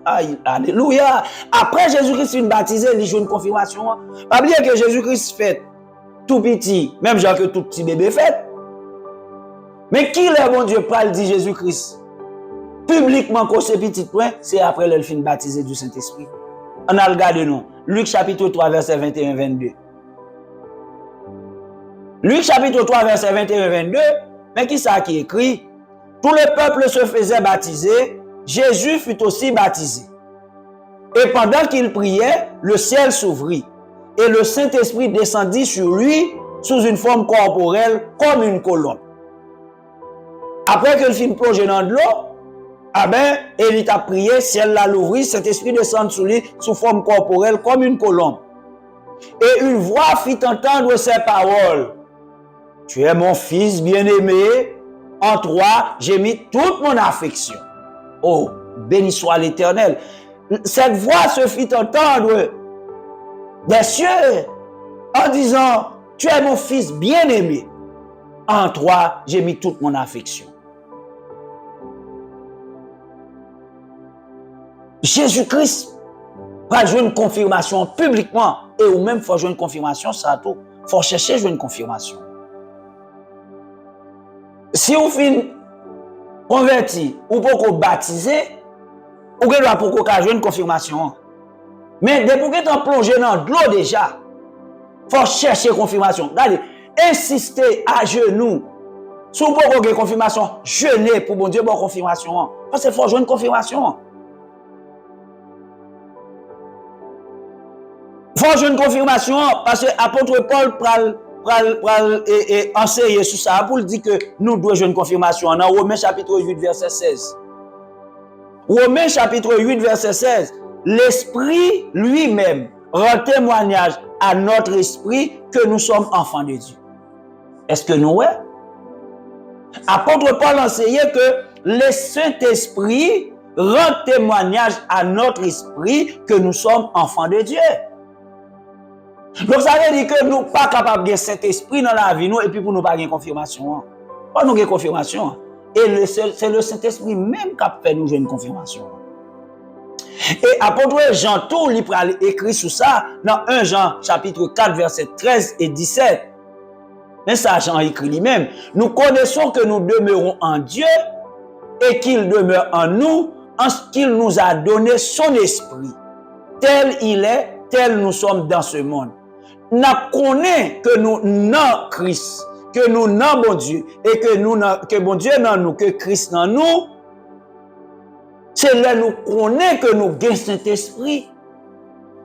Aïe, alléluia! Après Jésus-Christ fin baptisé, il a eu une confirmation. Pas oublier que Jésus-Christ fait tout petit, même genre que tout petit bébé fait. Mais qui est mon Dieu parle dit Jésus-Christ? Publiquement, quand c'est petit point, c'est après le fin baptisé du Saint-Esprit. On a regardé nous. Luc chapitre 3, verset 21-22. Luc chapitre 3, verset 21-22. Mais qui ça qui écrit? Tout le peuple se faisait baptiser. Jésus fut aussi baptisé. Et pendant qu'il priait, le ciel s'ouvrit. Et le Saint-Esprit descendit sur lui sous une forme corporelle comme une colombe. Après que le film plonge dans de l'eau, ah ben, il a prié, ciel l'a ouvert, Saint-Esprit descend sur lui sous forme corporelle comme une colombe. Et une voix fit entendre ces paroles. Tu es mon fils bien-aimé, en toi j'ai mis toute mon affection. Oh, béni soit l'Éternel. Cette voix se fit entendre des cieux en disant, tu es mon fils bien-aimé, en toi j'ai mis toute mon affection. Jésus-Christ va jouer une confirmation publiquement et ou même faut jouer une confirmation ça tout. Faut chercher jouer une confirmation. Si vous finissez converti ou pour baptiser, ou que doit pour jouer une confirmation. Mais depuis que tu as plongé dans l'eau déjà, faut chercher confirmation. Regardez, insister à genoux. Si vous pouvez avoir une confirmation, jeûner pour bon Dieu pour confirmation. Parce qu'il faut jouer une confirmation. Faut jouer une confirmation parce que l'apôtre Paul pral enseigner sur ça pour dire que nous devons jouer une confirmation dans Romains chapitre 8 verset 16. Romains chapitre 8 verset 16. L'Esprit lui-même rend témoignage à notre esprit que nous sommes enfants de Dieu. Est-ce que nous ouais? Apôtre Paul enseignait que le Saint-Esprit rend témoignage à notre esprit que nous sommes enfants de Dieu. Donc ça veut dire que nous ne sommes pas capables de Saint-Esprit dans la vie nous et puis pour nous pas de confirmation. Pas nous de confirmation. Et c'est le Saint-Esprit même qui a fait nous une confirmation. Et apôtre Jean tout il a écrit sur ça dans 1 Jean chapitre 4 verset 13 et 17. Mais ça Jean écrit lui-même. Nous connaissons que nous demeurons en Dieu et qu'il demeure en nous en ce qu'il nous a donné son esprit. Tel il est, tel nous sommes dans ce monde. Nous connaissons que nous dans Christ, que nous dans bon Dieu et que bon Dieu dans nous, que Christ dans nous. C'est là nous connaissons que nous avons Saint-Esprit.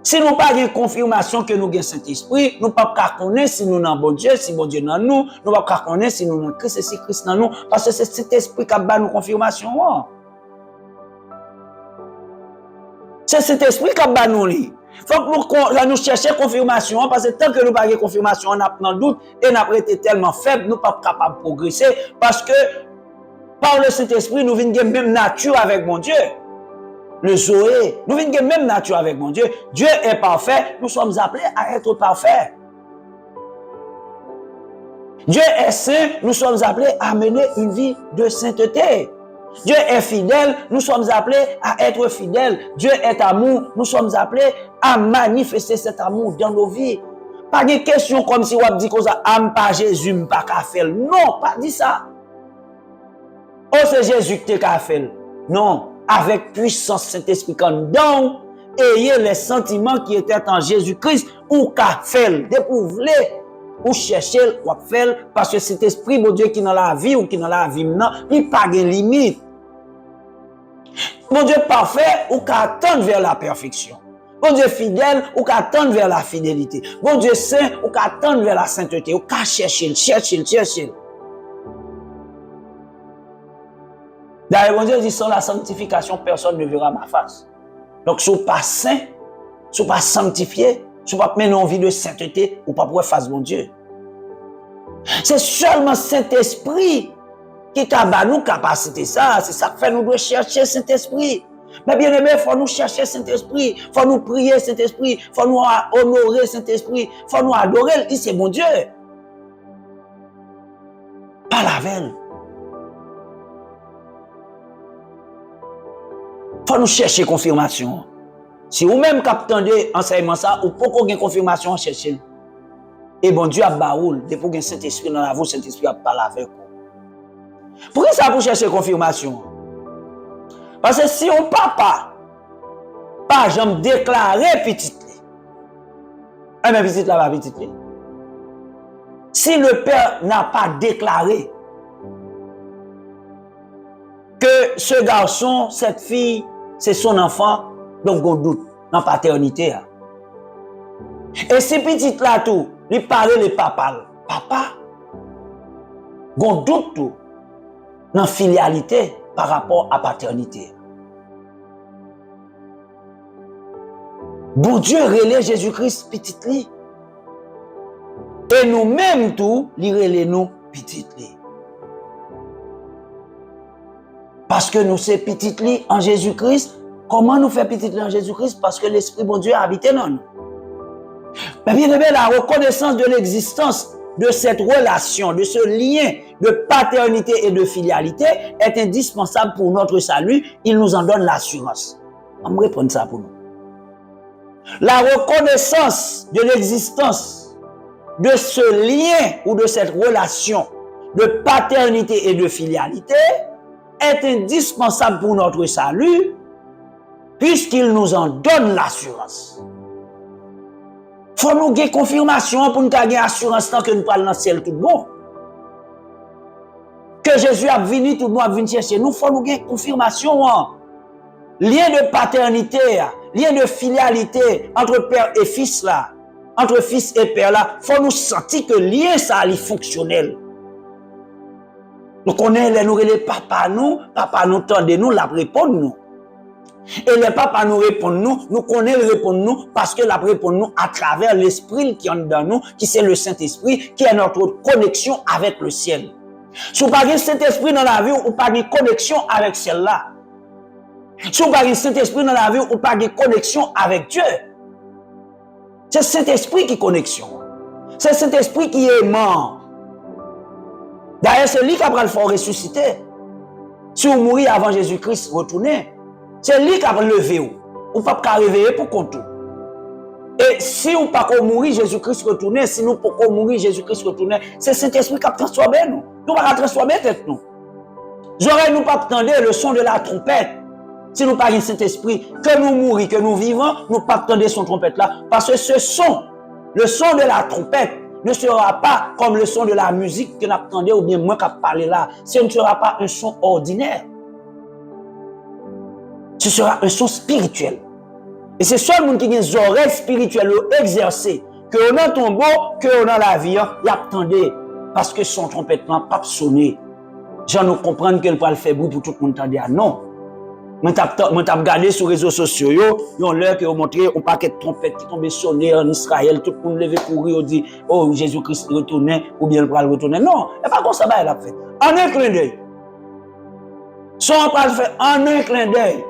Si nous n'avons pas de confirmation que nous avons Saint-Esprit, nous ne pouvons pas connaître si nous sommes bon Dieu, si bon Dieu dans nous, nous ne pouvons pas connaître si nous sommes Christ et si Christ dans nous, parce que c'est Saint-Esprit qui a donné nous confirmation. C'est Saint-Esprit qui a donné nous. Il faut que nous cherchions confirmation, parce que tant que nous n'avons pas de confirmation, on a un doute et on a été tellement faible, nous ne sommes pas capables de progresser, parce que par le Saint-Esprit, nous venons de même nature avec mon Dieu. Le Zoé, nous venons de même nature avec mon Dieu. Dieu est parfait, nous sommes appelés à être parfaits. Dieu est saint, nous sommes appelés à mener une vie de sainteté. Dieu est fidèle, nous sommes appelés à être fidèles. Dieu est amour, nous sommes appelés à manifester cet amour dans nos vies. Pas de question comme si on dit que ça, pas Jésus, pas qu'à faire. Non, pas dit ça. Oh, c'est Jésus qui t'a fait. Non, avec puissance Saint-Esprit quand donc, ayez les sentiments qui étaient en Jésus-Christ ou qu'a fait. Dès que vous voulez, ou chercher, ou faire, parce que cet esprit, mon Dieu, qui est dans la vie ou qui est dans la vie maintenant, il n'y a pas de limite. Mon Dieu parfait, ou qu'à attendre vers la perfection. Mon Dieu fidèle, ou qu'à attendre vers la fidélité. Mon Dieu saint, ou qu'à attendre vers la sainteté. Ou qu'à chercher. D'ailleurs, mon Dieu dit, sans la sanctification, personne ne verra ma face. Donc, si vous n'êtes pas saint, si vous n'êtes pas sanctifié, si vous n'êtes pas mener une vie de sainteté, vous ne pouvez pas face mon Dieu. C'est seulement Saint-Esprit qui a nous capacité ça. C'est ça que fait nous devons chercher Saint-Esprit. Mais bien aimé, il faut nous chercher Saint-Esprit. Il faut nous prier Saint-Esprit. Il faut nous honorer Saint-Esprit. Il faut nous adorer. Il c'est mon Dieu. Pas la veille. Faut nous chercher confirmation. Si vous même captendez enseignement ça, ou pas qu'on ait confirmation, cherchez. Et bon Dieu a baoul, depuis qu'on a Saint-Esprit dans la vie, Saint-Esprit a parlé avec vous. Pourquoi ça pour chercher confirmation? Parce que si on papa, pas jamais déclaré petit, mais petit là va petit. Si le père n'a pas déclaré que ce garçon, cette fille, c'est son enfant, donc on doute dans la paternité. Et si petit là tout, il parle le papa, on doute tout dans la filialité par rapport à la paternité. Bon Dieu relève Jésus-Christ petit li. Et nous-mêmes tout, il relève nous petit li. Parce que nous sommes petit li en Jésus-Christ. Comment nous faisons petit li en Jésus-Christ? Parce que l'Esprit bon Dieu a habité dans nous. Mais bien aimé, la reconnaissance de l'existence de cette relation, de ce lien de paternité et de filialité est indispensable pour notre salut. Il nous en donne l'assurance. On me répond ça pour nous. La reconnaissance de l'existence de ce lien ou de cette relation de paternité et de filialité est indispensable pour notre salut puisqu'il nous en donne l'assurance. Faut nous gagner confirmation pour nous gagner assurance tant que nous parlons dans le ciel tout bon. Que Jésus a venu, tout le monde a venu chercher nous, faut nous gagner confirmation. Lien de paternité, lien de filialité entre père et fils là, entre fils et père là, faut nous sentir que lien ça est fonctionnel. Nous connaissons les papa nous tendez nous, la répond nous. Et les papas nous répondent nous connaissons répondre nous parce que la répond nous à travers l'esprit qui est dans nous, qui c'est le Saint-Esprit, qui est notre connexion avec le ciel. Si vous n'avez pas Saint-Esprit dans la vie, vous n'avez pas de connexion avec celle-là. Si vous n'avez pas Saint-Esprit dans la vie, vous n'avez pas de connexion avec Dieu. C'est Saint-Esprit qui est connexion. C'est Saint-Esprit qui est mort. D'ailleurs, c'est lui qui a le fort ressuscité. Si vous mourrez avant Jésus-Christ, retournez. C'est lui qui a levé vous. Vous ne pouvez pas réveiller pour compter. Et si vous ne pouvez pas mourir, Jésus-Christ retourner. Si nous ne pouvons pas mourir, Jésus-Christ retourner. C'est Saint-Esprit qui a transformé nous. Nous ne pouvons pas transformer tête nous. J'aurais nous pas attendre le son de la trompette. Si nous parlons de Saint-Esprit, que nous mourons, que nous vivons, nous ne pas attendre son trompette là. Parce que ce son, le son de la trompette, ne sera pas comme le son de la musique que nous attendons ou bien moi qui parle là. Ce ne sera pas un son ordinaire. Ce sera un son spirituel. Et c'est seul monde qui a des oreilles spirituelles exercées, que on a tombeau, que on a la vie, il attendait parce que son trompette n'a pas sonné. J'en nous comprendre qu'elle peut le faire bruit pour tout le monde entendre. Non. Moi t'ai regardé sur les réseaux sociaux, ils ont l'air que montré un paquet de trompettes qui tombent sonner en Israël, tout le monde levé courir, on dit oh Jésus-Christ retourner ou bien le bras retourner. Non, et pas comme ça il a fait. En un clin d'œil. Son pas fait en un clin d'œil.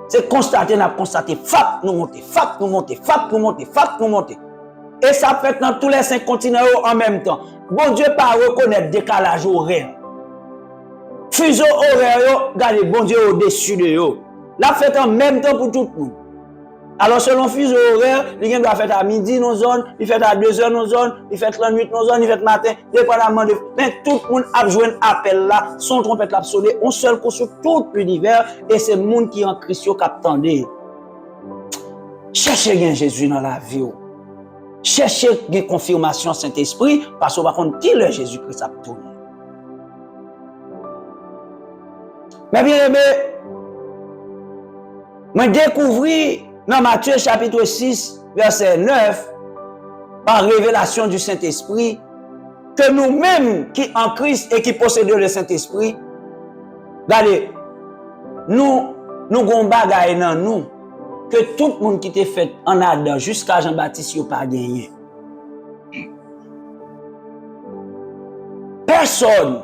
C'est constater, fap nous monter, fap nous monter, fap nous monter, fap nous monter. Et ça fait dans tous les 5 continents en même temps. Bon Dieu pas reconnaître décalage horaire. Fuseau horaire, regardez, bon Dieu au-dessus de eux. La fête en même temps pour tout le monde. Alors selon fuseau horaire, il doit faire à midi nos zones, il fait à 2h nos zones, il fait la nuit nos zones, il fait matin, dépendamment de... Mais tout le monde a joué un appel là, son trompette l'a sonné, on seul coup sur tout l'univers, et c'est le monde qui est en Christ qui attendait. Cherchez bien Jésus dans la vie. Cherchez une confirmation Saint-Esprit, parce que par contre, qui est Jésus-Christ a tourné. Mais bien aimé, moi découvrir dans Matthieu chapitre 6, verset 9, par révélation du Saint-Esprit, que nous-mêmes qui en Christ et qui possédons le Saint-Esprit, regardez, nous avons bagaille dans nous, que tout le monde qui était fait en Adam jusqu'à Jean-Baptiste n'a pas gagné. Personne.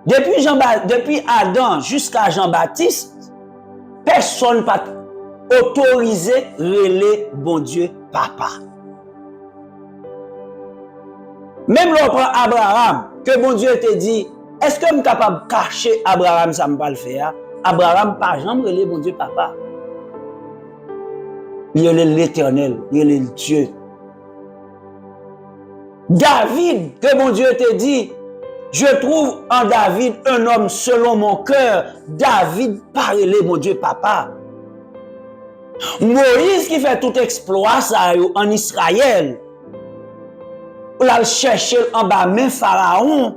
Depuis Adam jusqu'à Jean-Baptiste, personne n'a pas autorisé relais bon Dieu papa. Même l'on prend Abraham, que bon Dieu te dit, est-ce que je suis capable de cacher Abraham, ça ne va pas le faire? Abraham, pas jamais relé bon Dieu papa. Il est l'Éternel, il est le Dieu. David, que mon Dieu te dit, je trouve en David un homme selon mon cœur. David, parlez, mon Dieu papa. Moïse qui fait tout exploit ça en Israël. Pour aller chercher en bas même Pharaon.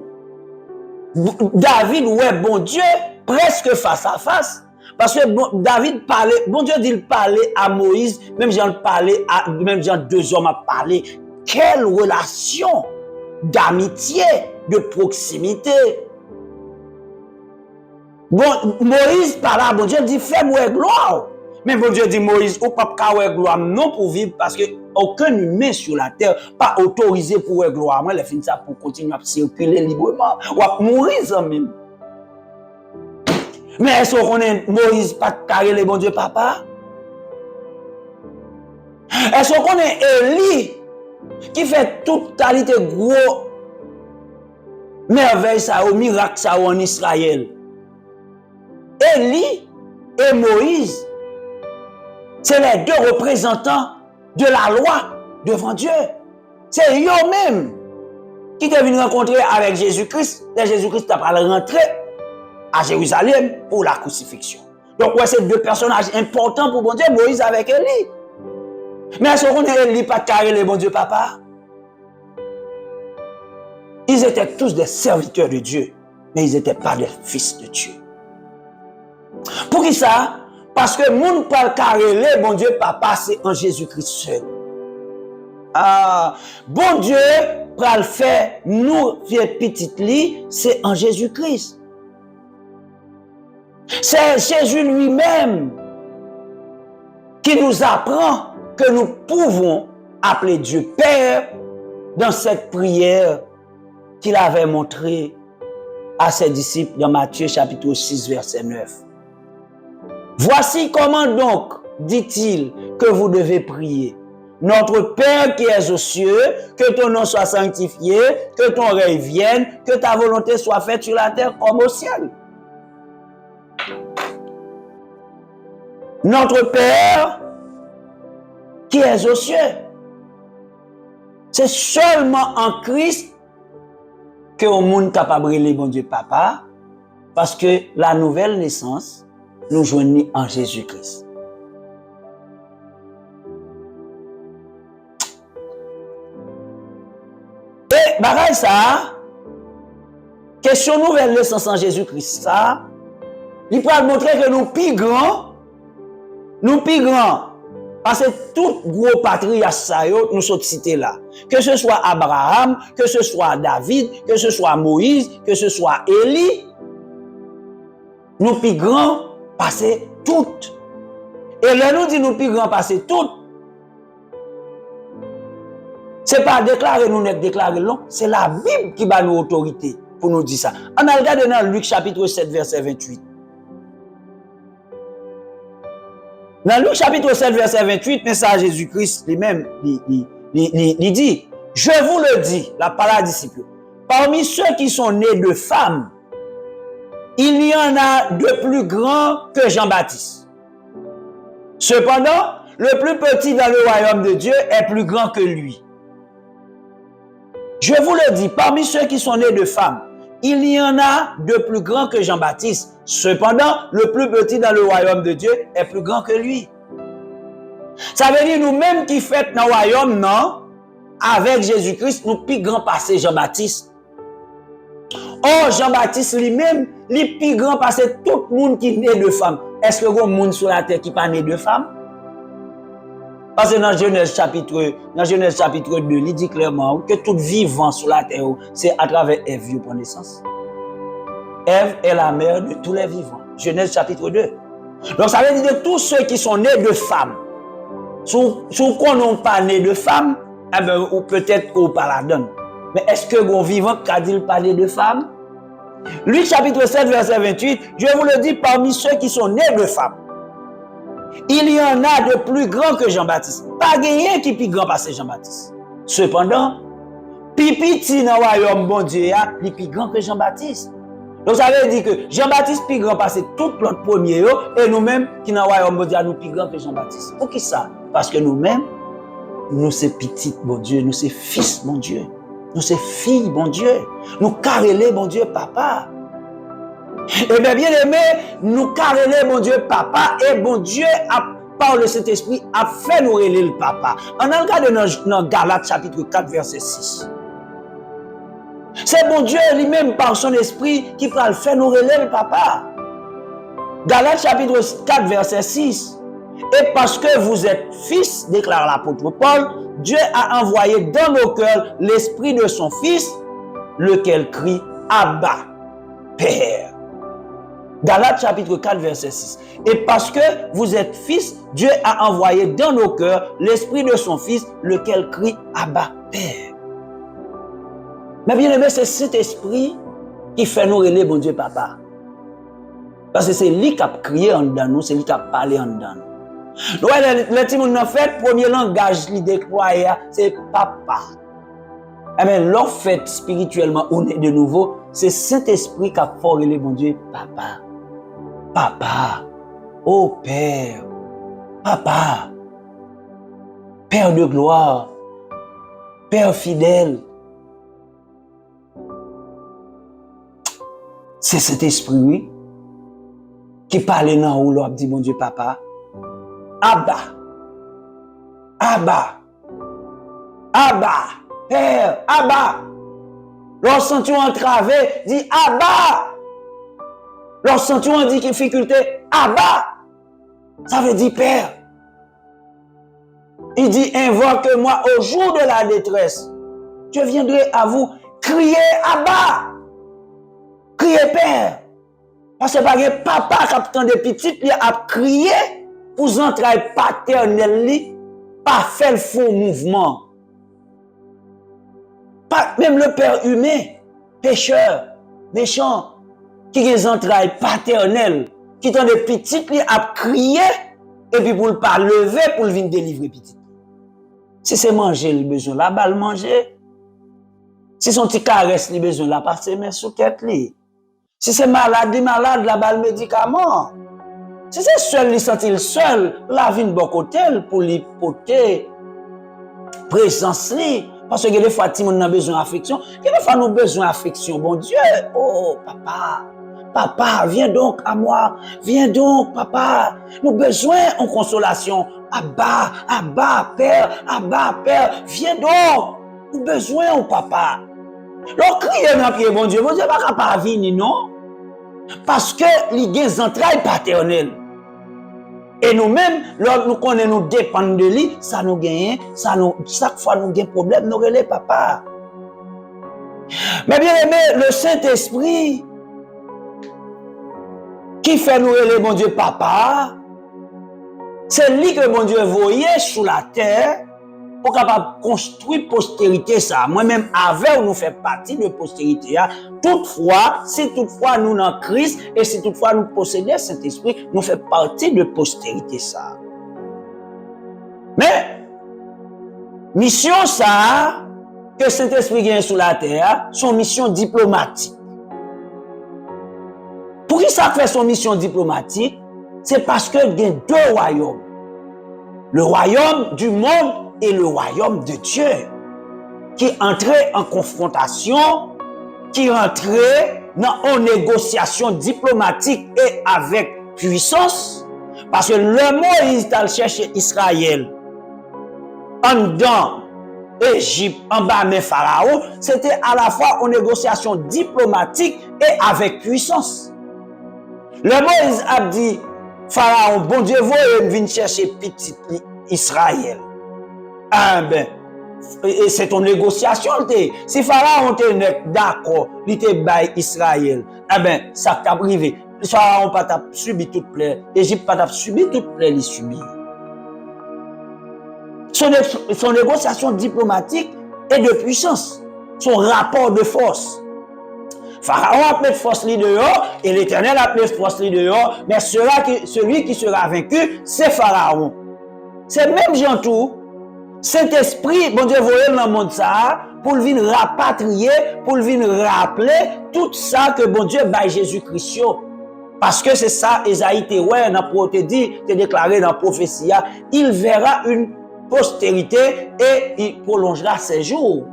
David, ouais, bon Dieu, presque face à face. Parce que David parlait, bon Dieu dit il parlait à Moïse, même Jean parlait à, même Jean deux hommes a parlé. Quelle relation d'amitié, de proximité. Bon, Moïse parlait, bon Dieu dit fais-moi gloire. Mais bon Dieu dit Moïse, ou pas faire gloire non pour vivre parce que aucun humain sur la terre pas autorisé pour faire gloire. Moi, les fins ça pour continuer à circuler librement ou à mourir ça même. Mais est-ce qu'on est Moïse pas carré les bon Dieu papa? Est-ce qu'on est Élie qui fait toute qualité gros merveille ça au miracle ça en Israël? Élie et Moïse, c'est les deux représentants de la loi devant Dieu. C'est eux-mêmes qui sont venus rencontrer avec Jésus-Christ. Et Jésus-Christ a pas rentré à Jérusalem pour la crucifixion. Donc, ouais, c'est deux personnages importants pour bon Dieu, Moïse avec Élie. Mais est-ce qu'on est Élie pas carré les bon Dieu papa? Ils étaient tous des serviteurs de Dieu, mais ils n'étaient pas des fils de Dieu. Pour qui ça? Parce que moun parle carré les bon Dieu papa, c'est en Jésus-Christ seul. Ah, bon Dieu pour le faire nous vieux petite li, c'est en Jésus-Christ. C'est Jésus lui-même qui nous apprend que nous pouvons appeler Dieu Père dans cette prière qu'il avait montrée à ses disciples dans Matthieu chapitre 6 verset 9. Voici comment donc, dit-il, que vous devez prier. Notre Père qui es aux cieux, que ton nom soit sanctifié, que ton règne vienne, que ta volonté soit faite sur la terre comme au ciel. Notre Père qui est aux cieux. C'est seulement en Christ que le monde est capable de briller, bon Dieu papa, parce que la nouvelle naissance nous joignit en Jésus-Christ. Et pareil ça, question nouvelle naissance en Jésus-Christ, ça, il peut montrer que nous plus grands, parce que tout gros patriarche ça nous sont cités là. Que ce soit Abraham, que ce soit David, que ce soit Moïse, que ce soit Élie, nous plus grands passer toutes. Et là nous dit nous plus grands passer toutes. C'est pas déclarer nous n'est déclarer non, c'est la Bible qui va nous autorité pour nous dire ça. On a regardé dans Luc chapitre 7 verset 28. Dans Luc chapitre 7 verset 28, message Jésus-Christ lui-même il dit, je vous le dis, la parole disciple, parmi ceux qui sont nés de femmes, il y en a de plus grands que Jean-Baptiste. Cependant, le plus petit dans le royaume de Dieu est plus grand que lui. Je vous le dis, parmi ceux qui sont nés de femmes, il y en a de plus grands que Jean-Baptiste. Cependant, le plus petit dans le royaume de Dieu est plus grand que lui. Ça veut dire nous-mêmes qui faisons dans le royaume, non, avec Jésus-Christ, nous plus grand passé Jean-Baptiste. Or, Jean-Baptiste lui-même, il plus grand passé tout le monde qui est né de femmes. Est-ce que il y a un monde sur la terre qui n'est pas né de femmes? Parce que dans Genèse chapitre 2, il dit clairement que tout vivant sur la terre, c'est à travers Ève qui prend naissance. Ève est la mère de tous les vivants. Genèse chapitre 2. Donc ça veut dire que tous ceux qui sont nés de femmes, si qu'on n'est pas né de femmes, eh ben, ou peut-être qu'on pas la donne. Mais est-ce que bon vivant qu'a-t-il parlé de femmes? Luc chapitre 7 verset 28, je vous le dis, parmi ceux qui sont nés de femmes, il y en a de plus grands que Jean-Baptiste. Pas rien qui est plus grand passé Jean-Baptiste. Cependant, Pipiti dans le royaume bon Dieu, il est plus grand que Jean-Baptiste. Donc ça veut dire que Jean-Baptiste plus grand parce que tout l'autre premier, et nous-mêmes qui dans le royaume bon Dieu, nous plus grand que Jean-Baptiste. Pour qui ça? Parce que nous-mêmes, nous c'est petit bon Dieu, nous c'est fils bon Dieu, nous c'est fille bon Dieu, nous carrelé bon Dieu papa. Et bien aimé, nous carrelé bon Dieu papa, et bon Dieu par le Saint-Esprit a fait nous relayer le papa. En le cas de dans Galates chapitre 4 verset 6. C'est bon Dieu lui-même par son esprit qui va le faire nous relayer le papa. Galates chapitre 4 verset 6. Et parce que vous êtes fils, déclare l'apôtre Paul, Dieu a envoyé dans nos cœurs l'esprit de son fils, lequel crie Abba, Père. Galates chapitre 4 verset 6. Et parce que vous êtes fils, Dieu a envoyé dans nos cœurs l'esprit de son fils, lequel crie Abba, Père. Mais bien aimé, c'est cet esprit qui fait nous relayer bon Dieu papa. Parce que c'est lui qui a crié en dedans nous, c'est lui qui a parlé en dedans nous. Donc, le petit monde en fait, premier langage qu'il déploie, c'est papa. Mais l'en fait spirituellement, on est de nouveau, c'est Saint-Esprit qui a formé mon Dieu, papa. Papa. Oh Père. Papa. Père de gloire. Père fidèle. C'est cet esprit, oui, qui parle dans où l'on dit, mon Dieu, papa. Abba. Abba. Abba. Père. Abba. Lorsque tu entravé, dis Abba. Lorsque tu en difficulté, Abba. Ça veut dire Père. Il dit, invoque-moi au jour de la détresse. Je viendrai à vous crier Abba. Crier Père. Parce que pas papa qui attend des petites, il a crié pour entrailles paternelles, pas faire le faux mouvement. Pas, même le père humain, pécheur, méchant, qui a des entrailles paternelles, qui attend des petites, il a crié, et puis pour ne pas lever, pour venir délivrer petit. Si c'est manger le besoin, là, bah le manger. Si son petit caresse le besoin, là, passer mais sous tête li. Si c'est malade, là-bas le médicament. Si c'est seul, il sentit seul, la vie de bon côté pour lui porter présence li. Parce que des fois, si on a besoin d'affection, des fois, nous avons besoin d'affection. Bon Dieu, oh, papa, papa, viens donc à moi. Viens donc, papa. Nous avons besoin en consolation. Abba, Abba, Père, viens donc. Nous avons besoin, oh, papa. Alors, crier dans le pied, bon Dieu pas capable de venir, non? Parce que les des entrailles paternelles. Et nous-mêmes, lorsque nous connaissons, nous dépendons de lui, ça nous gagne, chaque fois nous gagnons problème, nous relèvons papa. Mais bien aimé, le Saint-Esprit, qui fait nous relèver, mon Dieu, papa, c'est lui que mon Dieu voyait sur la terre, pour capable construire postérité ça. Moi-même, avec nous fait partie de postérité. Toutefois, si toutefois nous dans Christ et si toutefois nous possédons cet esprit, nous fait partie de postérité ça. Mais, mission ça, que cet esprit vient sur la terre, son mission diplomatique. Pour qui ça fait son mission diplomatique? C'est parce qu'il y a deux royaumes. Le royaume du monde et le royaume de Dieu, qui entrait en confrontation, qui entrait dans une négociation diplomatique et avec puissance, parce que le Moïse a cherché Israël en dedans Égypte, en bas de Pharaon, c'était à la fois une négociation diplomatique et avec puissance. Le Moïse a dit, Pharaon, bon Dieu, vous venez chercher petit Israël. Ah ben, c'est ton négociation. Si Pharaon était d'accord, il était bail Israël. Ah ben, ça t'a privé. Pharaon pas t'a subi toute plaie. Égypte pas t'a subi toute plaie, il subit. Son négociation diplomatique est de puissance. Son rapport de force. Pharaon a appelé force li dehors et l'Éternel a appelé force li dehors. Mais celui qui sera vaincu, c'est Pharaon. C'est même Jean tout. Saint-Esprit, bon Dieu, voyez dans le monde ça, pour venir rapatrier, pour venir rappeler tout ça que bon Dieu baille Jésus-Christ. Parce que c'est ça, Esaïe te ouais, te dit, te déclaré dans la prophétie, il verra une postérité et il prolongera ses jours.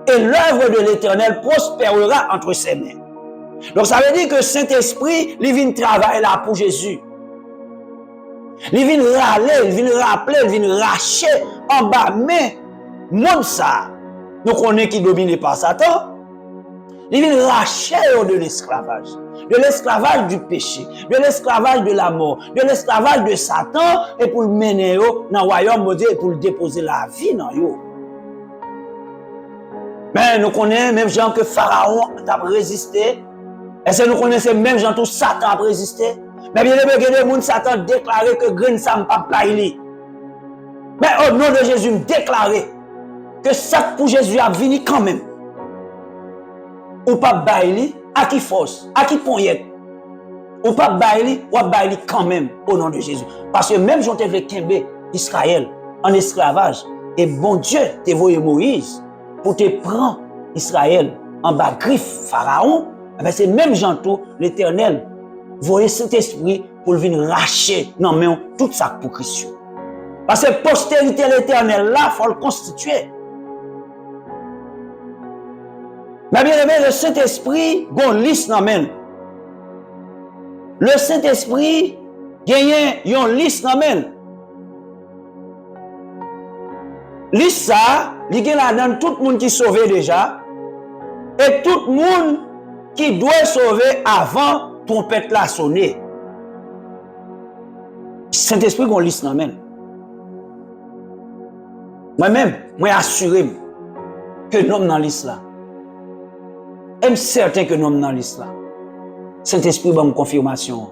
Et l'œuvre de l'Éternel prospérera entre ses mains. Donc ça veut dire que Saint-Esprit, il vient travailler là pour Jésus. Il vient râler, il vient rappeler, il vient racher en bas. Mais, monde ça, nous connaissons qui domine par Satan. Il vient racher de l'esclavage du péché, de l'esclavage de la mort, de l'esclavage de Satan, et pour le mener dans le royaume de Dieu et pour le déposer la vie dans eux. Mais nous connaissons même gens que Pharaon a résisté. Est-ce que nous connaissons même gens que Satan a résisté? Mais bien les gens, Satan déclaré que grain ça ne pas plaire. Mais au nom de Jésus, déclaré que ça pour Jésus a venu quand même. Ou pas bailler, à qui force, à qui poignette. Ou pas bailler, ou bailler quand même au nom de Jésus. Parce que même j'en t'ai Kembe, Israël, en esclavage, et bon Dieu t'a envoyé Moïse pour te prendre Israël en bas griffe Pharaon. C'est même Jean tout l'Éternel voyez cet esprit pour venir racher non mais tout ça pour Christ. Parce que postérité l'Éternel là, il faut le constituer. Mais bien aimé, le Saint-Esprit, gon liste non men. Le Saint-Esprit, gagne yon liste non men. Liste ça, li gen la dans tout le monde qui sauvé déjà, et tout le monde qui doit sauver avant trompette la sonner. Saint-Esprit gon liste non men. Moi-même, moi assuré que nous dans liste là. Je suis certain que nous sommes dans la liste là. Saint-Esprit va me confirmation.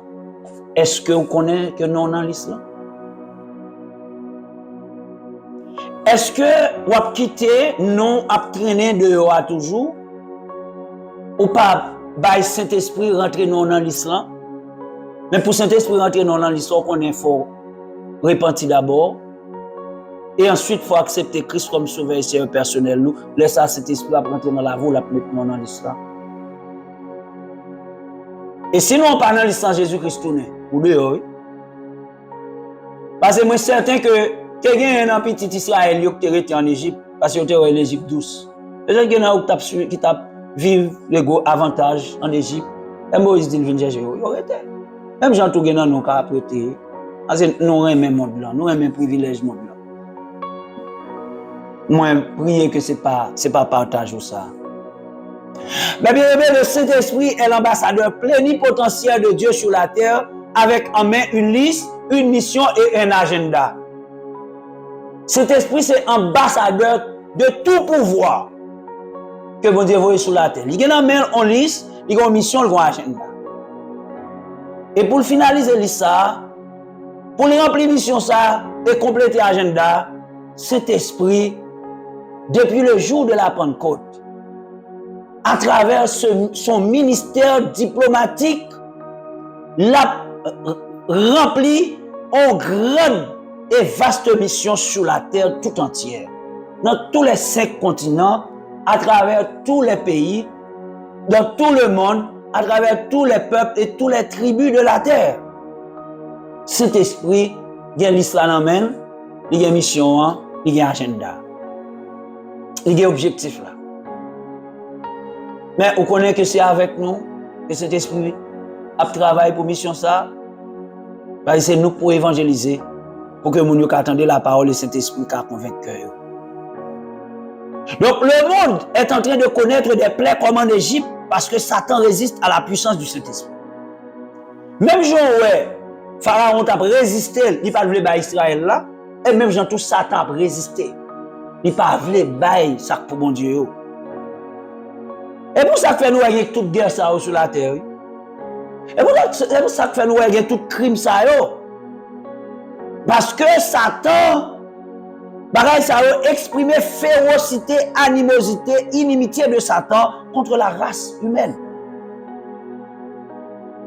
Est-ce que vous connaissez que nous sommes dans la liste là? Est-ce que vous avez quitté, nous avons traîné dehors toujours? Ou pas, Saint-Esprit rentrer dans la liste là? Mais pour Saint-Esprit rentrer dans la liste, on connaît faut repentir d'abord. Et ensuite, il faut accepter Christ comme sauveur et Seigneur personnel. Nous, laisse ça, cet esprit à rentrer dans la voie, la mettre dans l'histoire. Et sinon, on parle dans l'histoire Jésus-Christ tourné, ou dehors. Parce que moi, je suis certain que quelqu'un a un petit Israël qui était en Égypte, parce que était en Égypte douce. Peut-être qu'il y en a qui t'a vécu les avantages en Égypte. Et Moïse dit, il vient chercher. Même Jean Tougué dans nos cas apprêtés. Parce que nous avons un même monde blanc, nous avons un privilège monde blanc. Moi, prier que ce n'est pas partage ou ça. Mais bien aimé, le Saint-Esprit est l'ambassadeur plénipotentiel de Dieu sur la terre, avec en main une liste, une mission et un agenda. Cet esprit, c'est ambassadeur de tout pouvoir que bon Dieu voit sur la terre. Il y a en main une liste, il y a une mission, il y a un agenda. Et pour finaliser liste ça, pour remplir mission ça et compléter l'agenda, cet esprit, depuis le jour de la Pentecôte, à travers son ministère diplomatique, l'a rempli en grande et vaste mission sur la terre tout entière, dans tous les 5 continents, à travers tous les pays, dans tout le monde, à travers tous les peuples et toutes les tribus de la terre. Cet esprit, il y a l'islam, il y a mission, il y a agenda. Il y a objectif là. Mais on connaît que c'est avec nous que cet esprit a travaillé pour mission ça. C'est nous pour évangéliser, pour que nous puissions attendre la parole de cet esprit qui a convaincu. Donc le monde est en train de connaître des plaies comme en Égypte parce que Satan résiste à la puissance du Saint-Esprit. Même Jean, Pharaon a résisté, il n'a pas voulu Israël là, et même Jean, tout Satan a résisté. Il n'a pas voulu bailler ça pour mon Dieu. Et pour ça que nous avons toute guerre ça sur la terre. Et pour ça que nous avons tout crime ça. Parce que Satan, ça a exprimé férocité, animosité, inimitié de Satan contre la race humaine.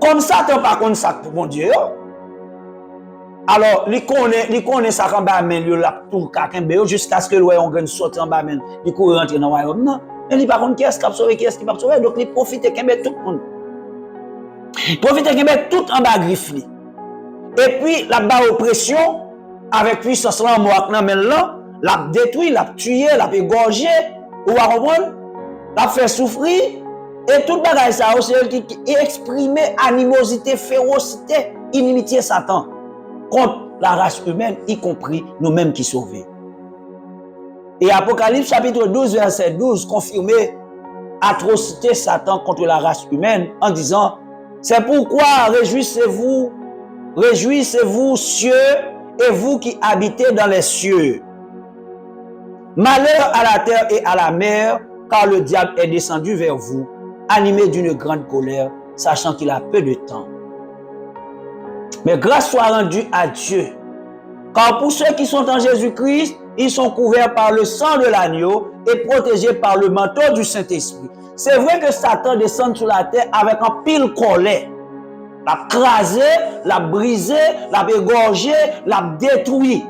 Comme Satan, par contre, ça pour mon Dieu. Alors, il connaît ça quand bas men, il a tout kakembe jusqu'à ce que le on gagne sorti en bas men, il court rentrer dans le royaume. Non, mais il pas contre qui est-ce qui a sauvé, qui est-ce qui pas sauvé, donc il profite kembe tout le monde. Profite kembe tout en bas griffe li. Et puis la bas oppression avec puissance là moi nan men là, l'a détruit, l'a tué, l'a égorgé, ou va comprendre? L'a fait souffrir et tout bagage ça c'est elle qui exprimer animosité, férocité, inimitié Satan contre la race humaine, y compris nous-mêmes qui sauvés. Et Apocalypse chapitre 12, verset 12, confirmait atrocité Satan contre la race humaine en disant, c'est pourquoi réjouissez-vous, cieux, et vous qui habitez dans les cieux. Malheur à la terre et à la mer, car le diable est descendu vers vous, animé d'une grande colère, sachant qu'il a peu de temps. Mais grâce soit rendue à Dieu, car pour ceux qui sont en Jésus-Christ, ils sont couverts par le sang de l'agneau et protégés par le manteau du Saint-Esprit. C'est vrai que Satan descend sur la terre avec un pile colère. L'a crasé, l'a brisé, l'a égorgé, l'a détruit.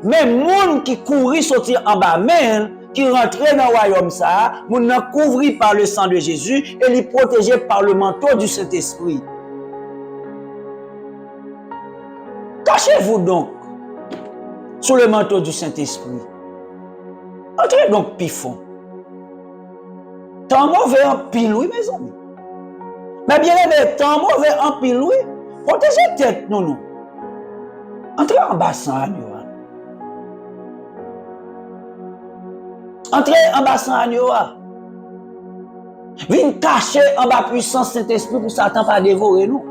Mais moun qui courit sortir en bas, même qui rentrait dans le royaume ça, moun nan couvri par le sang de Jésus et les protégé par le manteau du Saint-Esprit. Cachez-vous donc sous le manteau du Saint-Esprit. Entrez donc pifon. Tant mauvais en pile, oui, mes amis. Mais bien aimé, tant mauvais en pile, oui. Protégez tête, non. Entrez en bassin, entrez en bassin, agneau. Viens cacher en bas puissance Saint-Esprit pour Satan pas dévorer nous.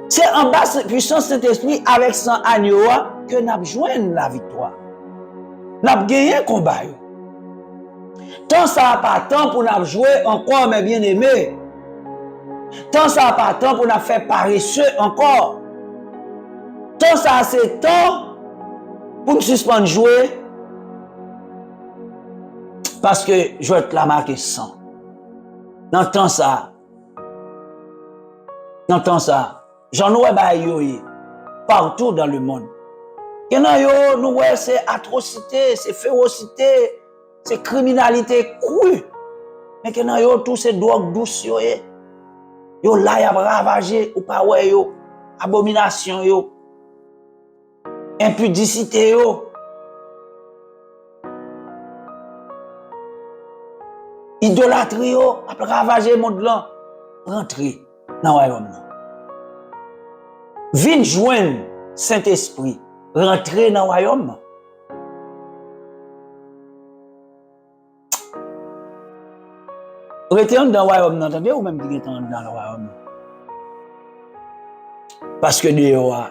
C'est en bas puissance Saint-Esprit avec son agneau que nous avons joint la victoire. Nous avons gagné un combat. Tant ça n'a pas temps pour nous jouer encore, mes bien-aimés. Tant ça n'a pas temps pour nous faire paresseux encore. Tant ça a assez temps pour nous suspendre jouer. Parce que je vais te la marquer sans. Dans le temps ça. J'en ai partout dans le monde. Nous c'est atrocité, c'est férocité, c'est criminalité crue. Mais tout c'est drogue douce yo là y a ravagé ou pas ouais yo, abomination yo, impudicité yo, idolâtrie yo, a ravagé le monde là, rentrer dans le royaume. Vin joindre Saint-Esprit, rentrer dans le royaume. Retourne dans le royaume, entendez, ou même qui est dans le royaume. Parce que Dieu a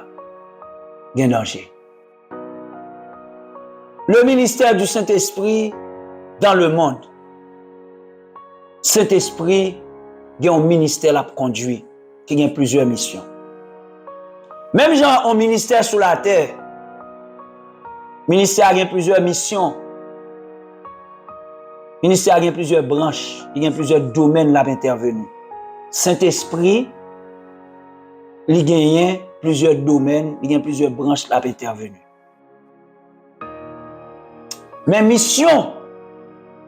un danger. Le ministère du Saint-Esprit dans le monde. Saint-Esprit, il y a un ministère à conduire, qui a plusieurs missions. Même gens ont un ministère sur la terre. Le ministère a plusieurs missions. Le ministère a plusieurs branches. Il y a plusieurs domaines là intervenus. Saint-Esprit, il y a plusieurs domaines, il y a plusieurs branches là intervenues. Mais mission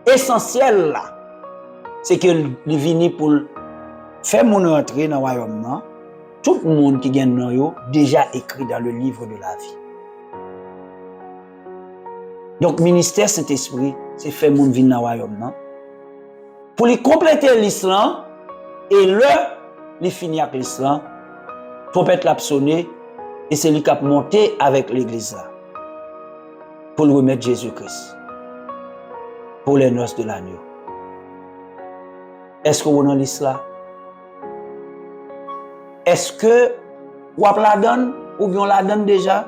essentielle là, c'est qu'il vient pour faire mon entrée dans le royaume. Tout le monde qui gagne dans yo déjà écrit dans le livre de la vie. Donc, ministère Saint-Esprit, c'est faire mon vie dans le royaume. Pour lui compléter l'islam, et il finit avec l'islam, trompette l'a sonné, et c'est lui qui a monté avec l'église là. Pour lui remettre Jésus-Christ. Pour les noces de l'agneau. Est-ce que vous avez l'islam? Est-ce que vous avez la donne ou bien la donne déjà?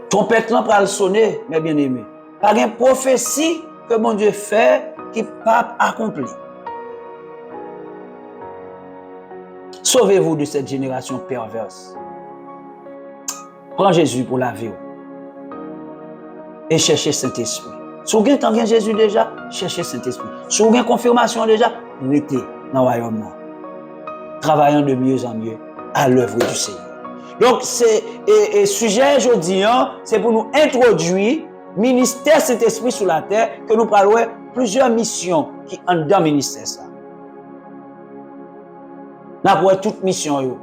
Trompette là pour le sonner, mes bien-aimés. Par une prophétie que mon Dieu fait qui pas accompli. Sauvez-vous de cette génération perverse. Prends Jésus pour la vie. Et cherchez Saint-Esprit. Si vous avez Jésus déjà, cherchez Saint-Esprit. Si vous avez confirmation déjà, mettez dans le royaume. travaillant de mieux en mieux à l'œuvre du Seigneur. Donc, et sujet aujourd'hui, c'est pour nous introduire ministère Saint-Esprit sur la terre, que nous parlons plusieurs missions qui ont dans le ministère. Ça. Nous avons toutes missions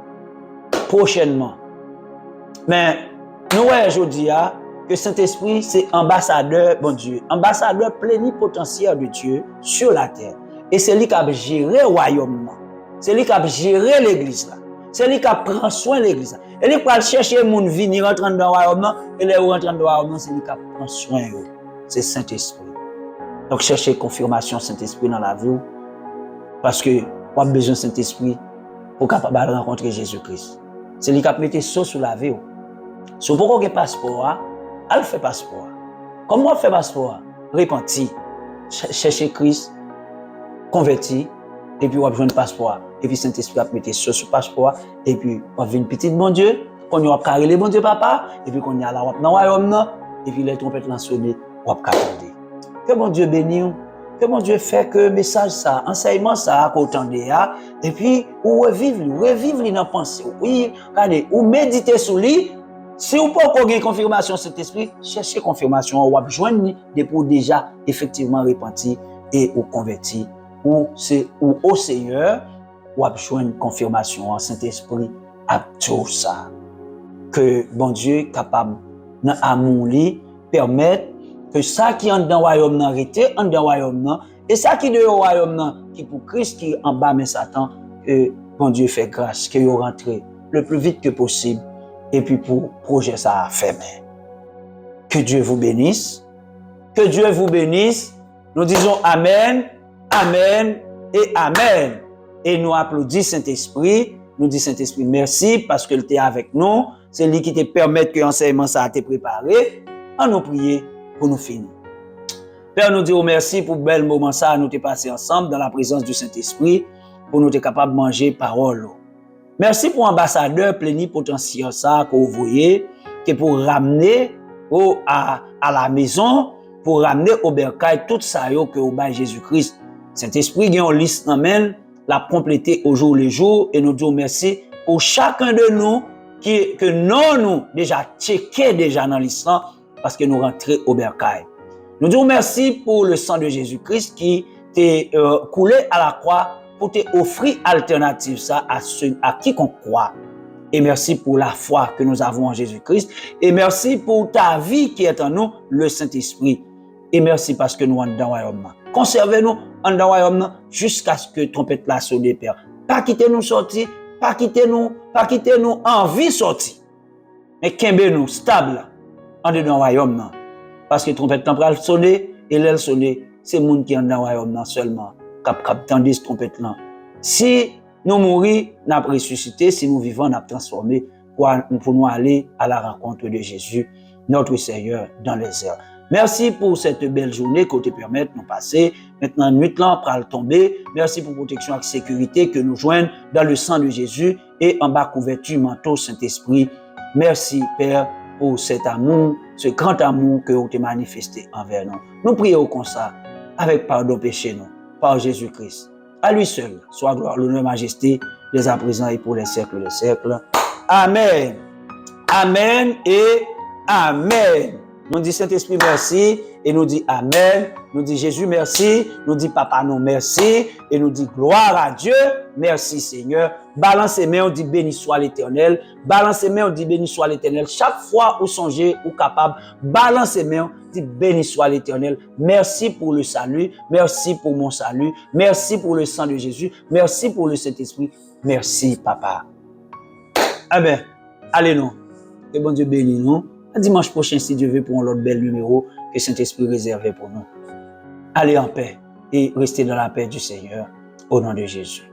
prochainement. Mais nous voyons aujourd'hui que Saint-Esprit, c'est ambassadeur, bon Dieu, ambassadeur plénipotentiaire de Dieu sur la terre. Et c'est lui qui a géré le royaume. C'est lui qui a géré l'église. C'est lui qui prend soin de l'église. Et lui qui chercher les gens venir rentrer dans le royaume. Et les gens rentrent dans le royaume, c'est lui qui prend soin de eux. C'est Saint-Esprit. Donc, cherchez confirmation Saint-Esprit dans la vie. Parce que vous avez besoin de Saint-Esprit pour capable rencontrer Jésus-Christ. C'est lui qui a mis ça sur la vie. Si vous avez un passeport, elle fait passeport. Comment on fait passeport? Repenti. Cherchez Christ, converti, et puis on a besoin de passeport. Et puis Saint-Esprit a mis ça sur le passeport, et puis on vient une petite bon Dieu, on a carré les bon Dieu papa, et puis on y a la dans le royaume, et puis les trompettes l'ont sonné, on a attendre. Que bon Dieu bénisse, que bon Dieu fait que message ça, enseignement ça, qu'on entendait, et puis ou revivre dans la pensée. Oui, regardez, ou méditer sur lui. Si vous n'avez pas de confirmation de cet esprit, cherchez confirmation, ou joindre pour déjà effectivement repenti et ou converti, ou au Seigneur, ou joindre confirmation en Saint-Esprit à tout ça. Que bon Dieu est capable, dans l'amour, permettre que ça qui est dans le royaume arrêté, dans le royaume, et ça qui est dans le royaume, qui pour Christ qui est en bas, mais Satan, que bon Dieu fait grâce, que vous rentrez le plus vite que possible. Et puis pour projet ça à fermer. Que Dieu vous bénisse. Que Dieu vous bénisse. Nous disons Amen, Amen et Amen. Et nous applaudissons Saint-Esprit. Nous disons Saint-Esprit merci parce que tu es avec nous. C'est lui qui te permet que l'enseignement ça a été préparé. On nous prier pour nous finir. Père, nous disons merci pour le bel moment ça nous t'es passé ensemble dans la présence du Saint-Esprit pour nous être capable de manger parole. Merci pour l'ambassadeur plénipotentiaire ça que vous voyez, qui pour ramener à la maison, pour ramener au bercail tout ça que vous avez Jésus-Christ. Saint-Esprit, il y a une liste amène, la compléter au jour le jour, et nous disons merci pour chacun de nous que nous déjà checké déjà dans liste parce que nous rentrons au bercail. Nous disons merci pour le sang de Jésus-Christ qui t'est coulé à la croix pour te offrir alternative ça à quiconque croit. Et merci pour la foi que nous avons en Jésus-Christ. Et merci pour ta vie qui est en nous, le Saint-Esprit. Et merci parce que nous sommes dans le royaume. Conservez-nous dans le royaume jusqu'à ce que trompette la sonne, Père. Pas quitter nous sortir, pas quitter nous en vie sortir. Mais qu'embez-nous stable en dedans le royaume. Parce que trompette temporale sonner et l'aile sonner, c'est le monde qui est dans le royaume seulement. Cap tandis trompette là. Si nous mourons, nous avons ressuscité. Si nous vivons, nous avons transformé pour nous aller à la rencontre de Jésus, notre Seigneur, dans les airs. Merci pour cette belle journée que tu permets de nous passer. Maintenant, nuit là, pour tomber. Merci pour protection et sécurité que nous joignent dans le sang de Jésus et en bas couverture manteau Saint-Esprit. Merci, Père, pour cet amour, ce grand amour que vous avez manifesté envers nous. Nous prions comme ça, avec pardon péché nous. Par Jésus-Christ. À lui seul, soit gloire, l'honneur, majesté, dès à présent et pour les siècles des siècles. Amen. Amen et Amen. Nous disons Saint-Esprit merci et nous disons Amen. Nous disons Jésus merci. Nous disons Papa non merci. Et nous disons gloire à Dieu. Merci Seigneur. Balance les mains, on dit béni soit l'Éternel. Balance les mains, on dit béni soit l'Éternel. Chaque fois où songez ou capable, balance les mains, on dit béni soit l'Éternel. Merci pour le salut. Merci pour mon salut. Merci pour le sang de Jésus. Merci pour le Saint-Esprit. Merci Papa. Amen. Allez nous. Que bon Dieu bénisse nous. Dimanche prochain, si Dieu veut, pour un autre bel numéro que Saint-Esprit réservé pour nous. Allez en paix et restez dans la paix du Seigneur au nom de Jésus.